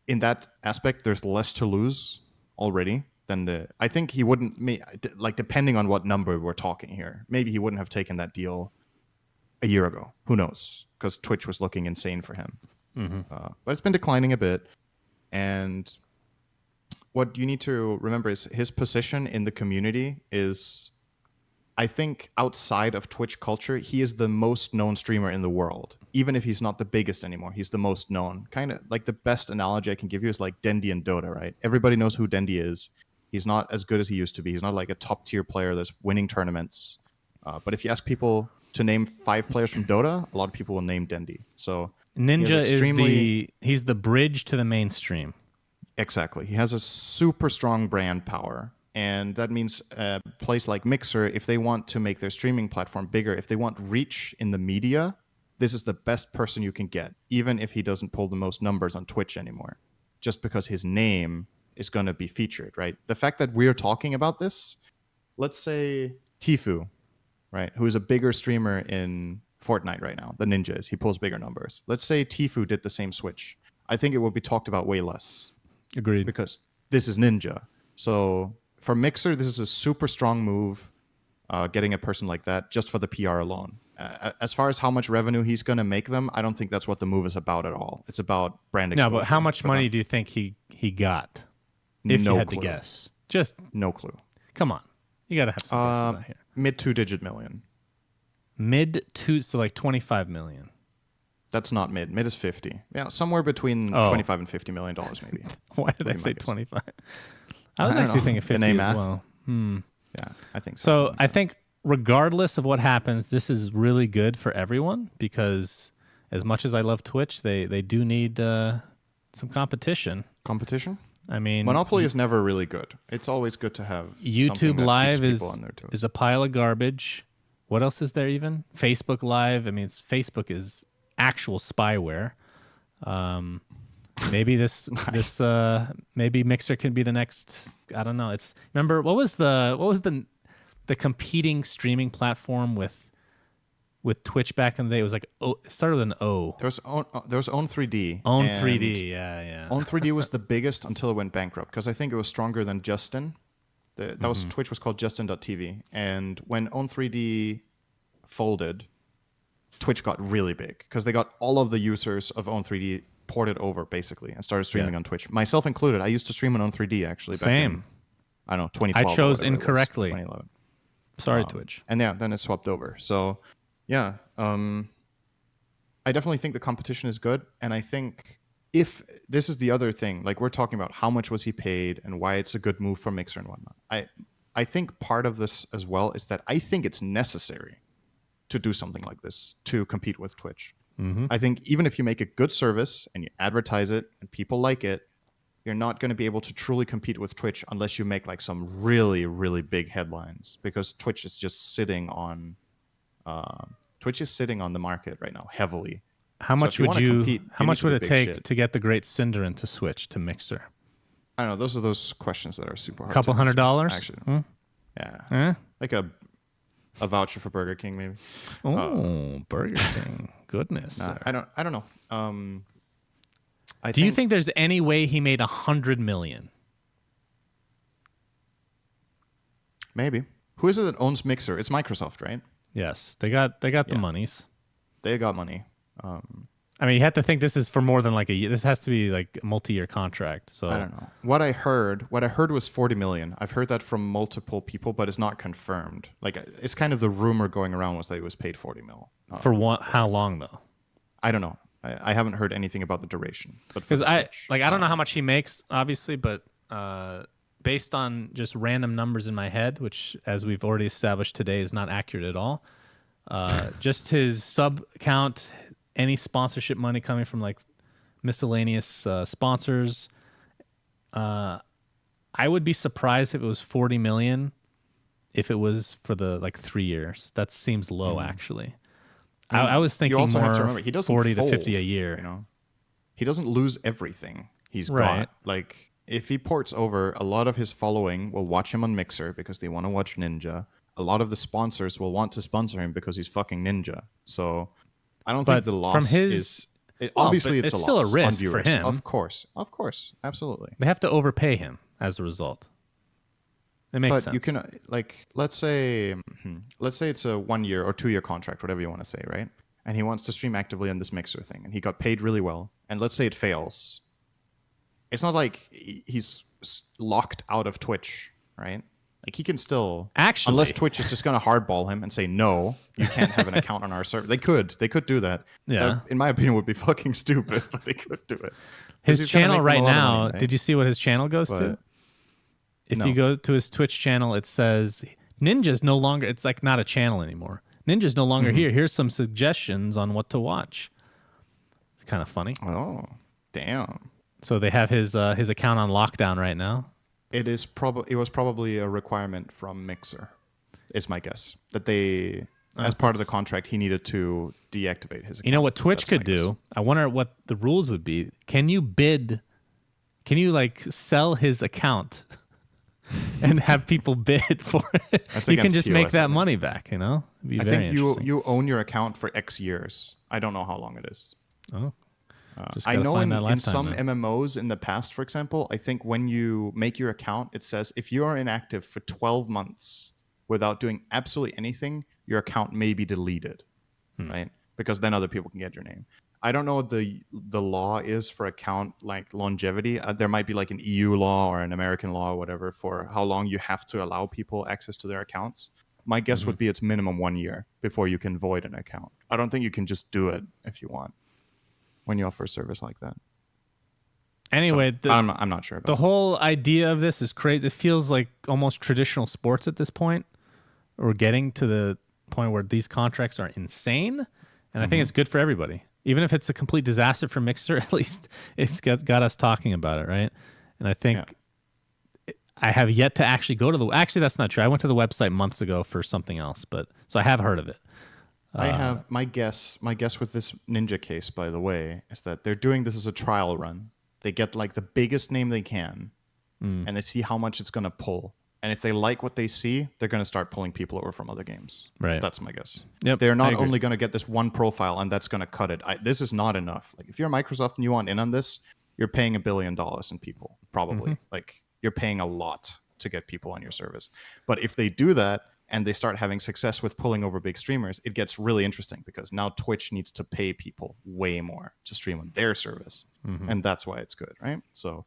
in that aspect, there's less to lose already than I think he wouldn't, like depending on what number we're talking here, maybe he wouldn't have taken that deal a year ago. Who knows? Because Twitch was looking insane for him. Mm-hmm. But it's been declining a bit. And what you need to remember is his position in the community is, I think outside of Twitch culture, he is the most known streamer in the world. Even if he's not the biggest anymore, he's the most known. Kind of like the best analogy I can give you is like Dendi and Dota, right? Everybody knows who Dendi is. He's not as good as he used to be. He's not like a top tier player that's winning tournaments. But if you ask people to name 5 players from Dota, a lot of people will name Dendi. So Ninja he's the bridge to the mainstream. Exactly. He has a super strong brand power. And that means a place like Mixer, if they want to make their streaming platform bigger, if they want reach in the media, this is the best person you can get, even if he doesn't pull the most numbers on Twitch anymore, just because his name is going to be featured, right? The fact that we're talking about this, let's say Tfue, right, who is a bigger streamer in Fortnite right now, the Ninja is. He pulls bigger numbers. Let's say Tfue did the same switch. I think it will be talked about way less. Agreed. Because this is Ninja. So for Mixer, this is a super strong move, getting a person like that just for the PR alone. As far as how much revenue he's going to make them, I don't think that's what the move is about at all. It's about brand exposure. No, but how much money do you think he got? If you had to guess. Just no clue. Come on. You got to have some guesses out here. Mid 2-digit million. So like 25 million. That's not mid. Mid is 50. Yeah, somewhere between 25 and $50 million maybe. Why did I say 25? I was actually thinking 50 as well. Yeah, I think so. So I think regardless of what happens, this is really good for everyone because as much as I love Twitch, they do need some competition. Competition? I mean, Monopoly is never really good. It's always good to have YouTube Live is a pile of garbage. What else is there even? Facebook Live. I mean, Facebook is actual spyware. Maybe maybe Mixer can be the next. I don't know. Remember what was the competing streaming platform with Twitch back in the day? It was like it started with an O. There was Own3D. Own3D, yeah. Own3D was the biggest until it went bankrupt because I think it was stronger than Justin. Twitch was called Justin.tv, and when Own3D folded, Twitch got really big because they got all of the users of Own3D ported over basically and started streaming on Twitch, myself included. I used to stream on Own3D actually. Back in, I don't know, 2012. I chose incorrectly. 2011. Sorry, Twitch. And then it swapped over. So, yeah, I definitely think the competition is good, and I think if this is the other thing, like we're talking about how much was he paid and why it's a good move for Mixer and whatnot. I think part of this as well is that I think it's necessary to do something like this to compete with Twitch. Mm-hmm. I think even if you make a good service and you advertise it and people like it, you're not going to be able to truly compete with Twitch unless you make like some really, really big headlines, because Twitch is just sitting on the market right now heavily. How much would it take to get the great Cinder into Switch to Mixer? I don't know. Those are those questions that are super hard. Couple $100 actually. Yeah. Like a voucher for Burger King, maybe. Oh, Burger King. Goodness. Nah, I don't know. Do you think there's any way he made $100 million? Maybe. Who is it that owns Mixer? It's Microsoft, right? Yes, they got the monies. They got money. I mean, you have to think this is for more than like a year. This has to be like a multi-year contract. So I don't know. What I heard was 40 million. I've heard that from multiple people, but it's not confirmed. Like, it's kind of the rumor going around was that he was paid 40 mil. for what? How long though? I don't know. I haven't heard anything about the duration. But Because I don't know how much he makes, obviously, but based on just random numbers in my head, which, as we've already established today, is not accurate at all. Just his sub count, any sponsorship money coming from like miscellaneous sponsors. I would be surprised if it was 40 million if it was for the like 3 years. That seems low, actually. I was thinking you also more have to remember, he doesn't 40 fold, to 50 a year. You know, he doesn't lose everything he's Right. got. Like, if he ports over, a lot of his following will watch him on Mixer because they want to watch Ninja. A lot of the sponsors will want to sponsor him because he's fucking Ninja. So I don't think the loss from his, is... obviously, but it's a still loss a risk on for viewers. him. Of course, absolutely. They have to overpay him as a result. It makes But sense. you can, like, let's say it's a 1 year or 2 year contract, whatever you want to say, right? And he wants to stream actively on this Mixer thing, and he got paid really well. And let's say it fails. It's not like he's locked out of Twitch, right? Like, he can still, Actually, unless Twitch is just going to hardball him and say, no, you can't have an account on our server. They could do that. Yeah. That, in my opinion, would be fucking stupid, but they could do it. his He's gonna channel make them right a lot of now, money, right? did you see what his channel goes to? But- If No. you go to his Twitch channel, it says Ninja's no longer, it's like not a channel anymore. Ninja's no longer here. Here's some suggestions on what to watch. It's kind of funny. Oh, damn. So they have his account on lockdown right now. It was probably a requirement from Mixer, is my guess. That they, as part of the contract, he needed to deactivate his account. You know what Twitch That's my could do? I wonder what the rules would be. Can you like sell his account and have people bid for it? That's You can against just TOS, make I that think. money back, you know? It'd be I very think you interesting. own your account for X years. I don't know how long it is. Oh. Just I gotta know find in, that in lifetime some then. MMOs in the past, for example, I think when you make your account, it says if you are inactive for 12 months without doing absolutely anything, your account may be deleted, right? Because then other people can get your name. I don't know what the law is for account like longevity. There might be like an EU law or an American law or whatever for how long you have to allow people access to their accounts. My guess would be it's minimum 1 year before you can void an account. I don't think you can just do it if you want when you offer a service like that. Anyway, So, I'm not sure about the whole idea of this is crazy. It feels like almost traditional sports at this point. We're getting to the point where these contracts are insane, and I think it's good for everybody. Even if it's a complete disaster for Mixer, at least it's got us talking about it, right? And I think I have yet to actually go to the... Actually, that's not true. I went to the website months ago for something else, but so I have heard of it. I have my guess with this Ninja case, by the way, is that they're doing this as a trial run. They get like the biggest name they can, and they see how much it's going to pull. And if they like what they see, they're going to start pulling people over from other games. Right. That's my guess. Yep, They're I not agree. only going to get this one profile and that's going to cut it. This is not enough. Like, if you're Microsoft and you want in on this, you're paying $1 billion in people, probably. Like, you're paying a lot to get people on your service. But if they do that and they start having success with pulling over big streamers, it gets really interesting because now Twitch needs to pay people way more to stream on their service. And that's why it's good, right? So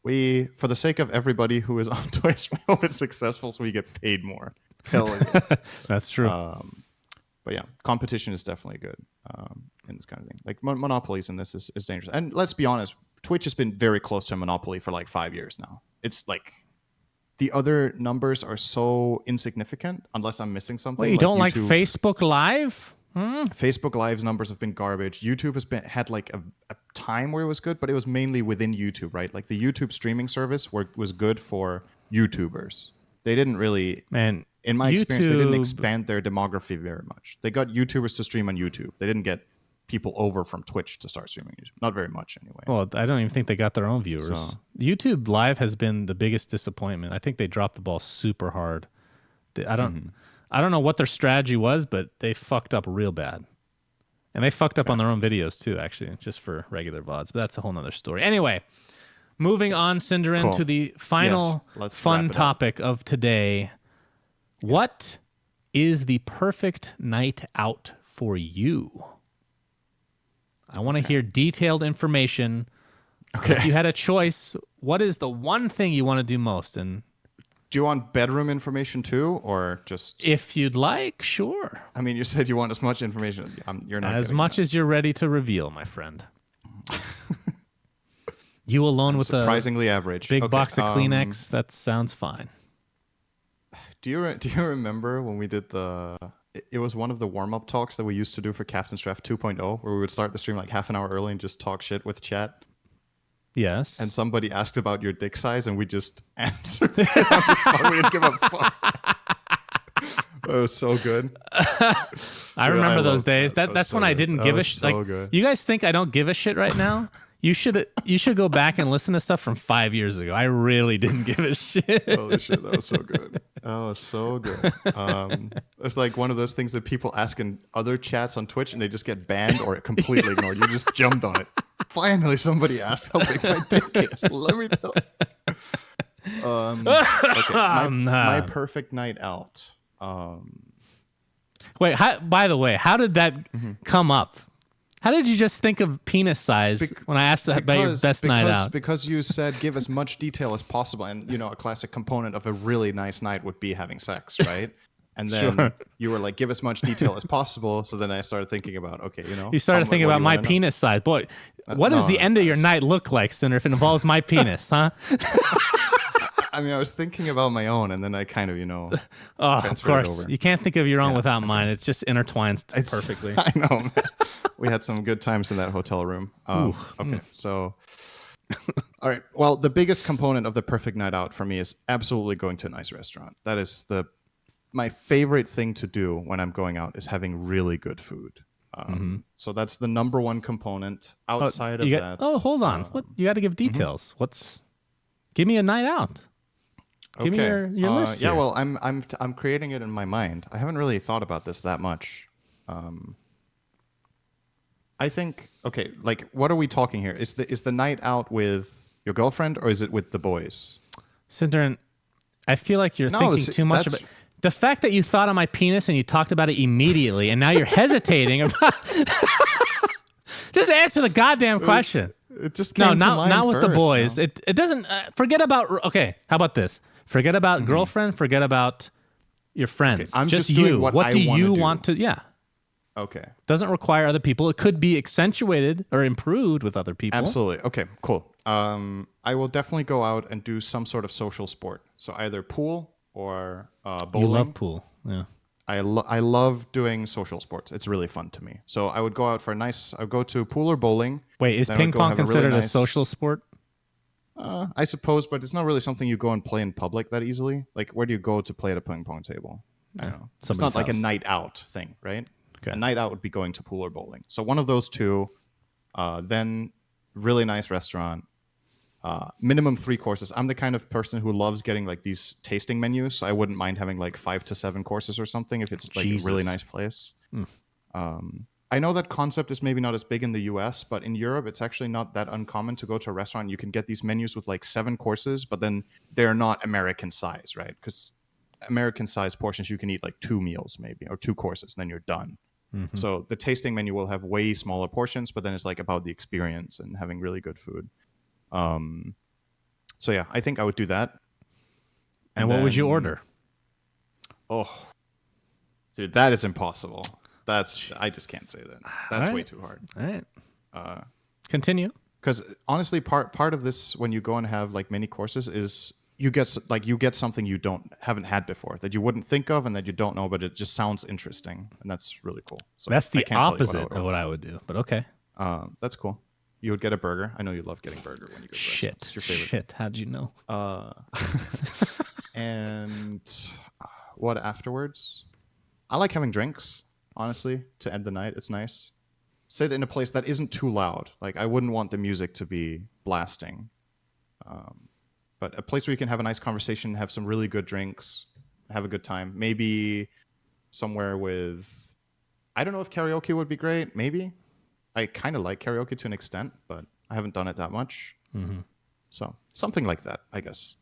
we, for the sake of everybody who is on Twitch, we hope it's successful so we get paid more. Hell yeah. That's true. But yeah, competition is definitely good in this kind of thing. Like, monopolies in this is dangerous. And let's be honest, Twitch has been very close to a monopoly for like 5 years now. It's like the other numbers are so insignificant unless I'm missing something. Wait, you don't like YouTube. Facebook Live? Facebook Live's numbers have been garbage. YouTube has had like a time where it was good, but it was mainly within YouTube, right? Like, the YouTube streaming service was good for YouTubers. They didn't really, Man, in my experience, they didn't YouTube- expand their demography very much. They got YouTubers to stream on YouTube. They didn't get people over from Twitch to start streaming YouTube. Not very much, anyway. Well, I don't even think they got their own viewers. So- YouTube Live has been the biggest disappointment. I think they dropped the ball super hard. I don't know what their strategy was, but they fucked up real bad. And they fucked up on their own videos too, actually, just for regular VODs. But that's a whole nother story. Anyway, moving on, Cinderin, Cool. to the final Yes, let's wrap fun it up. topic of today. What is the perfect night out for you? I want to hear detailed information. Okay. If you had a choice, what is the one thing you want to do most? And Do you want bedroom information too, or just? if you'd like, sure. I mean, you said you want as much information. You're not As getting much that. as you're ready to reveal, my friend. You alone with a Surprisingly average. big Okay, box of Kleenex, that sounds fine. Do you remember when we did it was one of the warm-up talks that we used to do for Captain's Draft 2.0, where we would start the stream like half an hour early and just talk shit with chat? Yes. And somebody asked about your dick size, and we just answered it on the spot. We didn't give a fuck. It was so good. I remember those days. That's when I didn't give a shit. So Like, good. you guys think I don't give a shit right now? You should go back and listen to stuff from 5 years ago. I really didn't give a shit. Holy shit, that was so good. That was so good. It's like one of those things that people ask in other chats on Twitch and they just get banned or completely ignored. You just jumped on it. Finally, somebody asked how big my dick is. Let me tell you. Okay, my perfect night out. Wait, by the way, how did that come up? How did you just think of penis size when I asked about your best night out? Because you said give as much detail as possible, and a classic component of a really nice night would be having sex, right? And then you were like, give as much detail as possible. So then I started thinking about, okay, You started thinking about my penis size. Boy, what does the end of your night look like, Sinner, if it involves my penis, huh? I mean, I was thinking about my own, and then I kind of, of course. Over. You can't think of your own without mine. It's just intertwined perfectly. I know, man. We had some good times in that hotel room. Okay, so... All right. Well, the biggest component of the perfect night out for me is absolutely going to a nice restaurant. That is my favorite thing to do when I'm going out is having really good food. So that's the number one component. Outside of that... Oh, hold on. What you got to give details. Give me a night out. Give me your list. Yeah, here. well, I'm creating it in my mind. I haven't really thought about this that much. I think like what are we talking here? Is the night out with your girlfriend or is it with the boys? Sindarin, I feel like you're thinking too much about the fact that you thought of my penis and you talked about it immediately, and now you're hesitating about. Just answer the goddamn question. It just came to mind not with first, the boys. It doesn't. Forget about. Okay, how about this? Forget about girlfriend. Forget about your friends. Okay, I'm just doing you. What do you want to? Yeah. Okay. Doesn't require other people. It could be accentuated or improved with other people. Absolutely. Okay. Cool. I will definitely go out and do some sort of social sport. So either pool or bowling. You love pool. Yeah. I love doing social sports. It's really fun to me. So I would go out for a nice. I would go to pool or bowling. Wait, is ping pong considered a social sport? I suppose, but it's not really something you go and play in public that easily. Like, where do you go to play at a ping pong table? I don't know. It's not like a night out thing, right? Okay. A night out would be going to pool or bowling. So one of those two, then really nice restaurant. Minimum 3 courses. I'm the kind of person who loves getting like these tasting menus. So I wouldn't mind having like 5 to 7 courses or something if it's like a really nice place. I know that concept is maybe not as big in the US, but in Europe, it's actually not that uncommon to go to a restaurant. You can get these menus with like 7 courses, but then they're not American size, right? Because American size portions, you can eat like 2 meals maybe, or 2 courses, and then you're done. So the tasting menu will have way smaller portions, but then it's like about the experience and having really good food. So yeah, I think I would do that. And what would you order? Oh, dude, that is impossible. I just can't say that. That's way too hard. All right. Continue. Because honestly, part of this when you go and have like many courses is you get something you haven't had before that you wouldn't think of and that you don't know, but it just sounds interesting, and that's really cool. So that's the opposite of what I would do, but okay. That's cool. You would get a burger. I know you love getting burger when you go to restaurants. It's your favorite. Shit, how'd you know? And what afterwards? I like having drinks, honestly, to end the night. It's nice. Sit in a place that isn't too loud. Like, I wouldn't want the music to be blasting. But a place where you can have a nice conversation, have some really good drinks, have a good time. Maybe somewhere with... I don't know if karaoke would be great. Maybe. I kind of like karaoke to an extent, but I haven't done it that much. So something like that, I guess.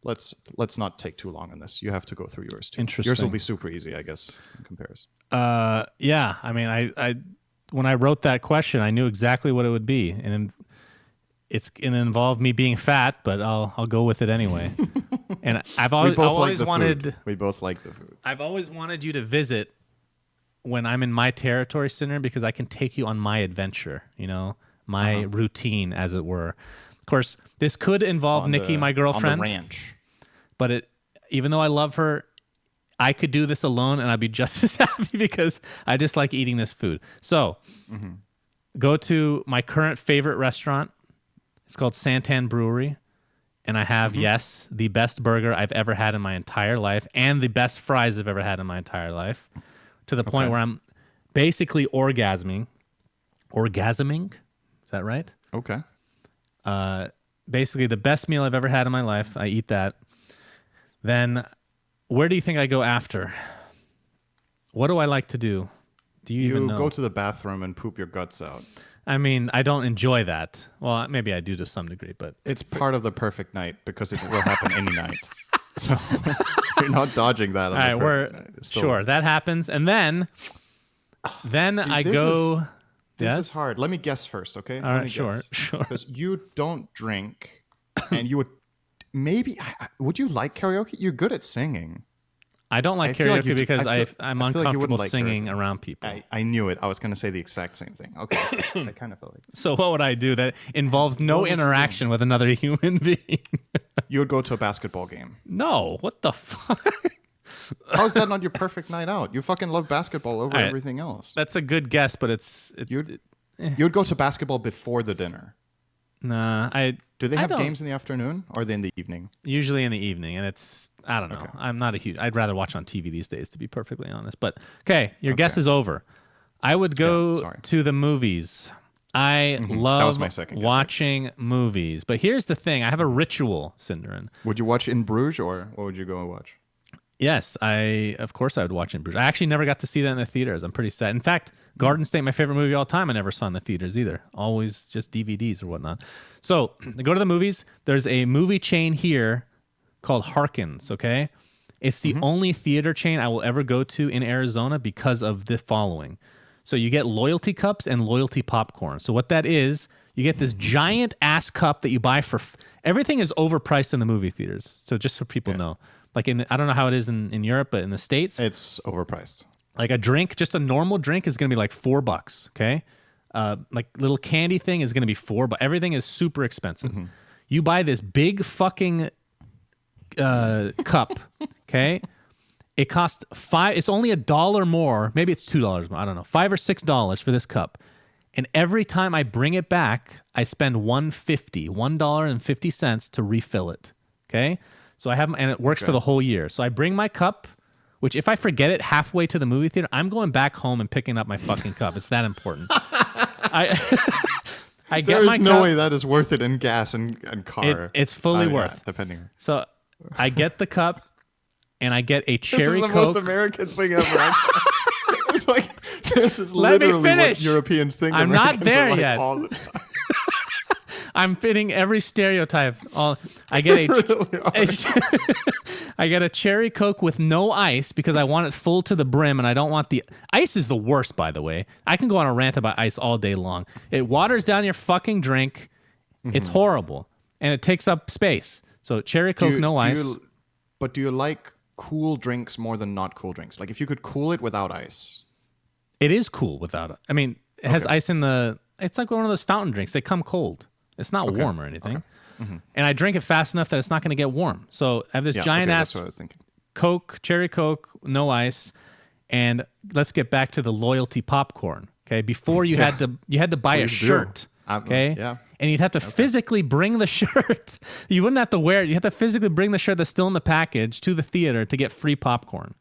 let's not take too long on this. You have to go through yours too. Interesting. Yours will be super easy, I guess, in comparison. Yeah. I mean, I when I wrote that question, I knew exactly what it would be, and it involved me being fat, but I'll go with it anyway. And I've always wanted. We both like the food. I've always wanted you to visit when I'm in my territory, Cinder, because I can take you on my adventure. You know, my routine, as it were. Of course, this could involve Nikki, my girlfriend, on the ranch. But even though I love her, I could do this alone and I'd be just as happy because I just like eating this food. So go to my current favorite restaurant. It's called Santan Brewery. And I have, yes, the best burger I've ever had in my entire life and the best fries I've ever had in my entire life, to the point where I'm basically orgasming. Orgasming? Is that right? Okay. Basically the best meal I've ever had in my life. I eat that. Then where do you think I go after? What do I like to do? Do you even know? You go to the bathroom and poop your guts out. I mean, I don't enjoy that. Well, maybe I do to some degree, but... It's part of the perfect night because it will happen any night. So you're not dodging that. All right, sure, that happens. And then I go... This is hard. Let me guess first, okay? All right, sure. Because you don't drink, and you would... Maybe... Would you like karaoke? You're good at singing. I don't like karaoke because I'm uncomfortable singing around people. I knew it. I was going to say the exact same thing. Okay. I kind of felt like... So what would I do that involves no interaction with another human being? You would go to a basketball game. No. What the fuck? How's that not your perfect night out? You fucking love basketball over everything else. That's a good guess, but You'd go to basketball before the dinner. Nah, Do they have games in the afternoon or are they in the evening? Usually in the evening, and I don't know. Okay. I'm not I'd rather watch on TV these days, to be perfectly honest. But okay, your guess is over. I would go to the movies. I love watching movies. But here's the thing. I have a ritual, Cinderin. Would you watch In Bruges or what would you go and watch? Yes, of course I would watch In Bruges. I actually never got to see that in the theaters. I'm pretty sad. In fact, Garden State, my favorite movie of all time, I never saw in the theaters either. Always just DVDs or whatnot. So I go to the movies. There's a movie chain here called Harkins, okay? It's the only theater chain I will ever go to in Arizona because of the following. So you get loyalty cups and loyalty popcorn. So what that is, you get this giant ass cup that you buy for... Everything is overpriced in the movie theaters. So just so people know. Like I don't know how it is in Europe, but in the States, it's overpriced. Like a drink, just a normal drink is going to be like $4. Okay, like little candy thing is going to be $4, but everything is super expensive. You buy this big fucking cup. Okay, it costs $5. It's only $1 more. Maybe it's $2 more. I don't know. $5 or $6 for this cup. And every time I bring it back, I spend $1.50 to refill it. Okay. So I have, and it works for the whole year. So I bring my cup, which if I forget it halfway to the movie theater, I'm going back home and picking up my fucking cup. It's that important. I get my cup. There's no way that is worth it in gas and car. It's fully worth. Depending. So I get the cup, and I get a cherry Coke. This is the most American thing ever. It's like this is literally what Europeans think. I'm Americans not there like yet. All the time. I'm fitting every stereotype. I get I get a cherry Coke with no ice because I want it full to the brim, and I don't want the ice is the worst, by the way. I can go on a rant about ice all day long. It waters down your fucking drink. It's horrible, and it takes up space. So cherry Coke, no ice. But do you like cool drinks more than not cool drinks? Like if you could cool it without ice. It is cool without it. I mean, it has ice in the... It's like one of those fountain drinks. They come cold. It's not warm or anything. And I drink it fast enough that it's not going to get warm. So I have this giant ass Coke, cherry Coke, no ice. And let's get back to the loyalty popcorn. Okay. Before you had to buy a shirt. Okay. Yeah. And you'd have to physically bring the shirt. You wouldn't have to wear it. You have to physically bring the shirt that's still in the package to the theater to get free popcorn.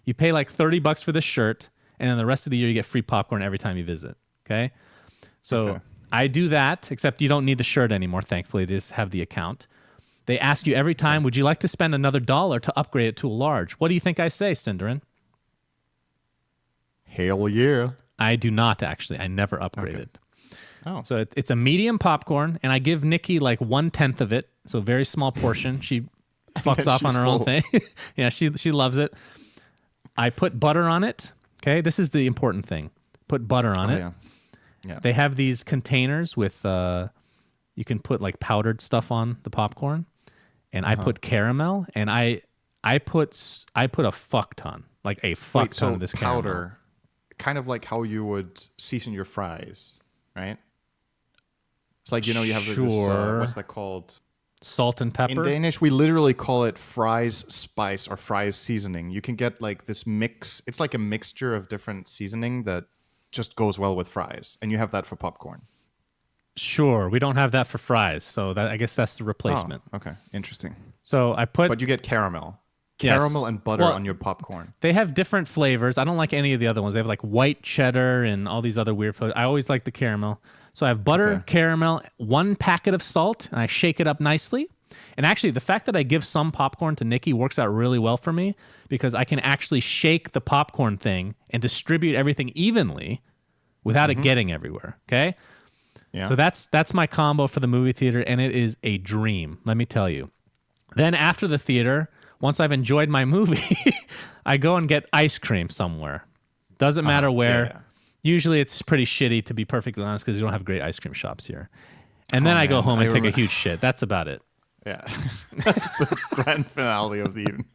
You pay like $30 for the shirt, and then the rest of the year you get free popcorn every time you visit. Okay? So I do that, except you don't need the shirt anymore, thankfully. They just have the account. They ask you every time, would you like to spend another $1 to upgrade it to a large? What do you think I say, Cinderin? Hell yeah. I do not, actually. I never upgrade it. Oh. So it's a medium popcorn, and I give Nikki like 1/10 of it, so a very small portion. She fucks off on her own thing. Yeah, she loves it. I put butter on it. Okay, this is the important thing. Put butter on it. Yeah. They have these containers with you can put like powdered stuff on the popcorn, and I put caramel, and I put a fuck ton, like a fuck ton of this powder, caramel. kind of like how you would season your fries, right? It's like, you know, you have this, what's that called? Salt and pepper. In Danish, we literally call it fries spice or fries seasoning. You can get like this mix. It's like a mixture of different seasoning that just goes well with fries, and you have that for popcorn. Sure, we don't have that for fries, so that I guess that's the replacement. Oh, okay, interesting. So I put, but you get caramel and butter on your popcorn. They have different flavors. I don't like any of the other ones. They have like white cheddar and all these other weird flavors. I always like the caramel. So I have butter, caramel, 1 packet of salt, and I shake it up nicely. And actually, the fact that I give some popcorn to Nikki works out really well for me because I can actually shake the popcorn thing and distribute everything evenly without it getting everywhere. Okay? Yeah. So that's my combo for the movie theater, and it is a dream, let me tell you. Then after the theater, once I've enjoyed my movie, I go and get ice cream somewhere. Doesn't matter where. Yeah. Usually it's pretty shitty, to be perfectly honest, because you don't have great ice cream shops here. And then I go home and take a huge shit. That's about it. Yeah. That's the grand finale of the evening.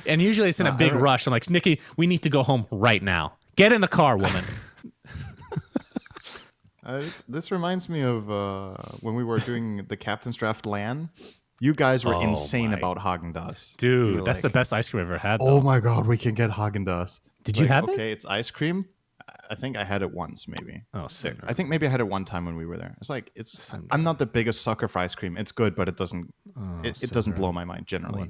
And usually it's in a big rush. I'm like, Nikki, we need to go home right now. Get in the car, woman. This reminds me of when we were doing the Captain's Draft LAN. You guys were insane about Haagen-Dazs. Dude, that's the best ice cream I've ever had, though. Oh my God, we can get Haagen-Dazs. Did you have it? Okay, it's ice cream. I think I had it once, maybe. Oh, sick. I think maybe I had it one time when we were there. It's like I'm not the biggest sucker for ice cream. It's good, but it doesn't. It doesn't blow my mind generally.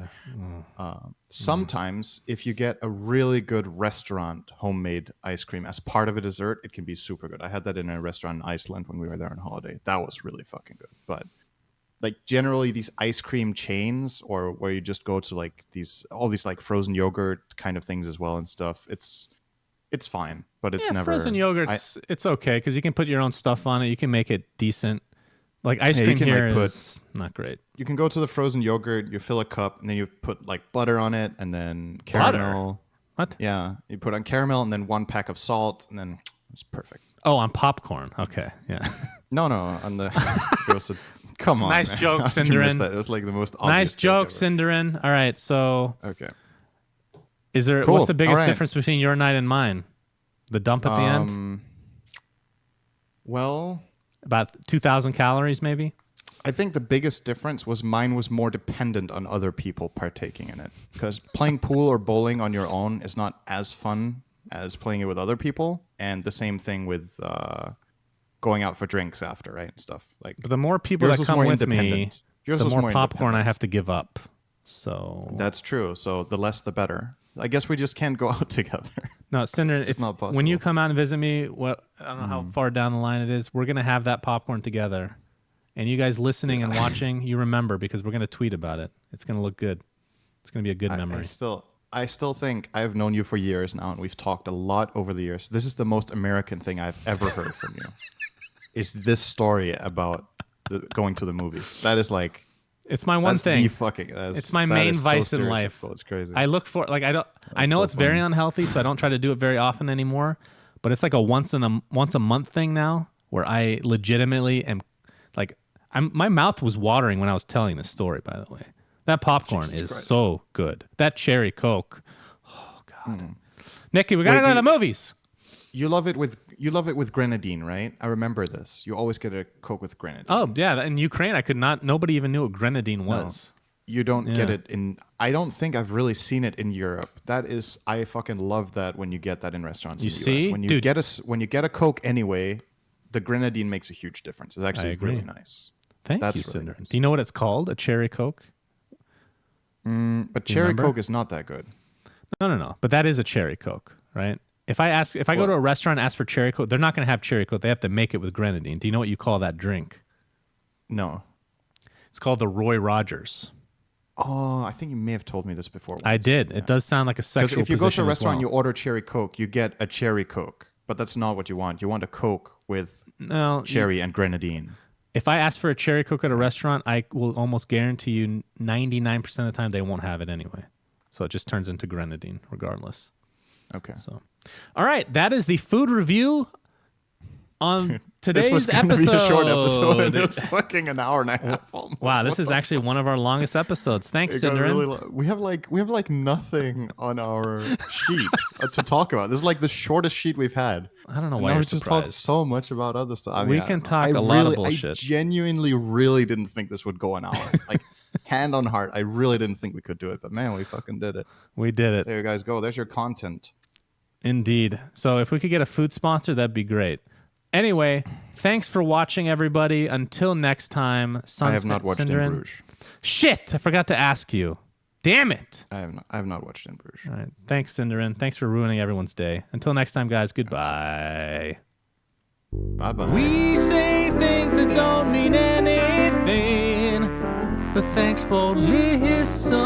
Sometimes, if you get a really good restaurant homemade ice cream as part of a dessert, it can be super good. I had that in a restaurant in Iceland when we were there on holiday. That was really fucking good. But like generally, these ice cream chains, or where you just go to like all these like frozen yogurt kind of things as well and stuff. It's fine, but it's never frozen yogurt. It's okay because you can put your own stuff on it. You can make it decent. Like ice cream here is not great. You can go to the frozen yogurt, you fill a cup, and then you put like butter on it, and then caramel. What? Yeah, you put on caramel, and then 1 pack of salt, and then it's perfect. Oh, on popcorn. Okay, yeah. No, on the roasted. Come on, nice man. joke, How'd you miss Cinderin. that? It was like the most obvious nice joke, Cinderin. All right, so okay. Is there Cool. what's the biggest difference between your night and mine? The dump at the end? Well, about 2,000 calories, maybe. I think the biggest difference was mine was more dependent on other people partaking in it. Because playing pool or bowling on your own is not as fun as playing it with other people, and the same thing with going out for drinks after, right, and stuff like. But the more people that come with me, yours the more popcorn I have to give up. So that's true. So the less, the better. I guess we just can't go out together. No, Cinder, it's not possible. When you come out and visit me, I don't know how far down the line it is. We're gonna have that popcorn together, and you guys listening and watching, you remember because we're gonna tweet about it. It's gonna look good. It's gonna be a good memory. I still think I've known you for years now, and we've talked a lot over the years. This is the most American thing I've ever heard from you. Is this story about going to the movies? That is like. It's my one thing. It's my main vice in life. It's crazy. I look for I know it's very unhealthy, so I don't try to do it very often anymore. But it's like a once a month thing now, where I legitimately am like my mouth was watering when I was telling this story. By the way, that popcorn is so good. That cherry Coke. Oh God, Nikki, we gotta go to the movies. You love it with grenadine, right? I remember this. You always get a Coke with grenadine. Oh yeah, in Ukraine nobody even knew what grenadine was. No, you don't get it I don't think I've really seen it in Europe. I fucking love that when you get that in restaurants in the US. When you get a Coke anyway, the grenadine makes a huge difference. It's actually really nice. Thank you, Cinder. Nice. Do you know what it's called? A cherry Coke? But cherry Coke is not that good. No. But that is a cherry Coke, right? If I go to a restaurant and ask for cherry Coke, they're not going to have cherry Coke. They have to make it with grenadine. Do you know what you call that drink? No. It's called the Roy Rogers. Oh, I think you may have told me this before. I did. Yeah. It does sound like a sexual position. If you go to a restaurant and you order cherry Coke, you get a cherry Coke. But that's not what you want. You want a Coke with cherry and grenadine. If I ask for a cherry coke at a restaurant, I will almost guarantee you 99% of the time they won't have it anyway. So it just turns into grenadine regardless. Okay. So, all right, that is the food review on today's this was episode. Be a short episode, and it's fucking an hour and a half. Almost. Wow, this is actually one of our longest episodes. Thanks, Cinderin. Really we have like nothing on our sheet to talk about. This is like the shortest sheet we've had. I don't know why. We just talked so much about other stuff. I mean, we can talk a lot of bullshit. I genuinely really didn't think this would go an hour. Like, hand on heart, I really didn't think we could do it. But man, we fucking did it. We did it. There you guys go. There's your content. Indeed. So if we could get a food sponsor, that'd be great. Anyway, thanks for watching, everybody. Until next time, I have not watched In Bruges. Shit, I forgot to ask you. Damn it. I have not watched In Bruges. All right. Thanks, Cinderin. Thanks for ruining everyone's day. Until next time, guys, goodbye. Bye-bye. We say things that don't mean anything, but thanks for listening.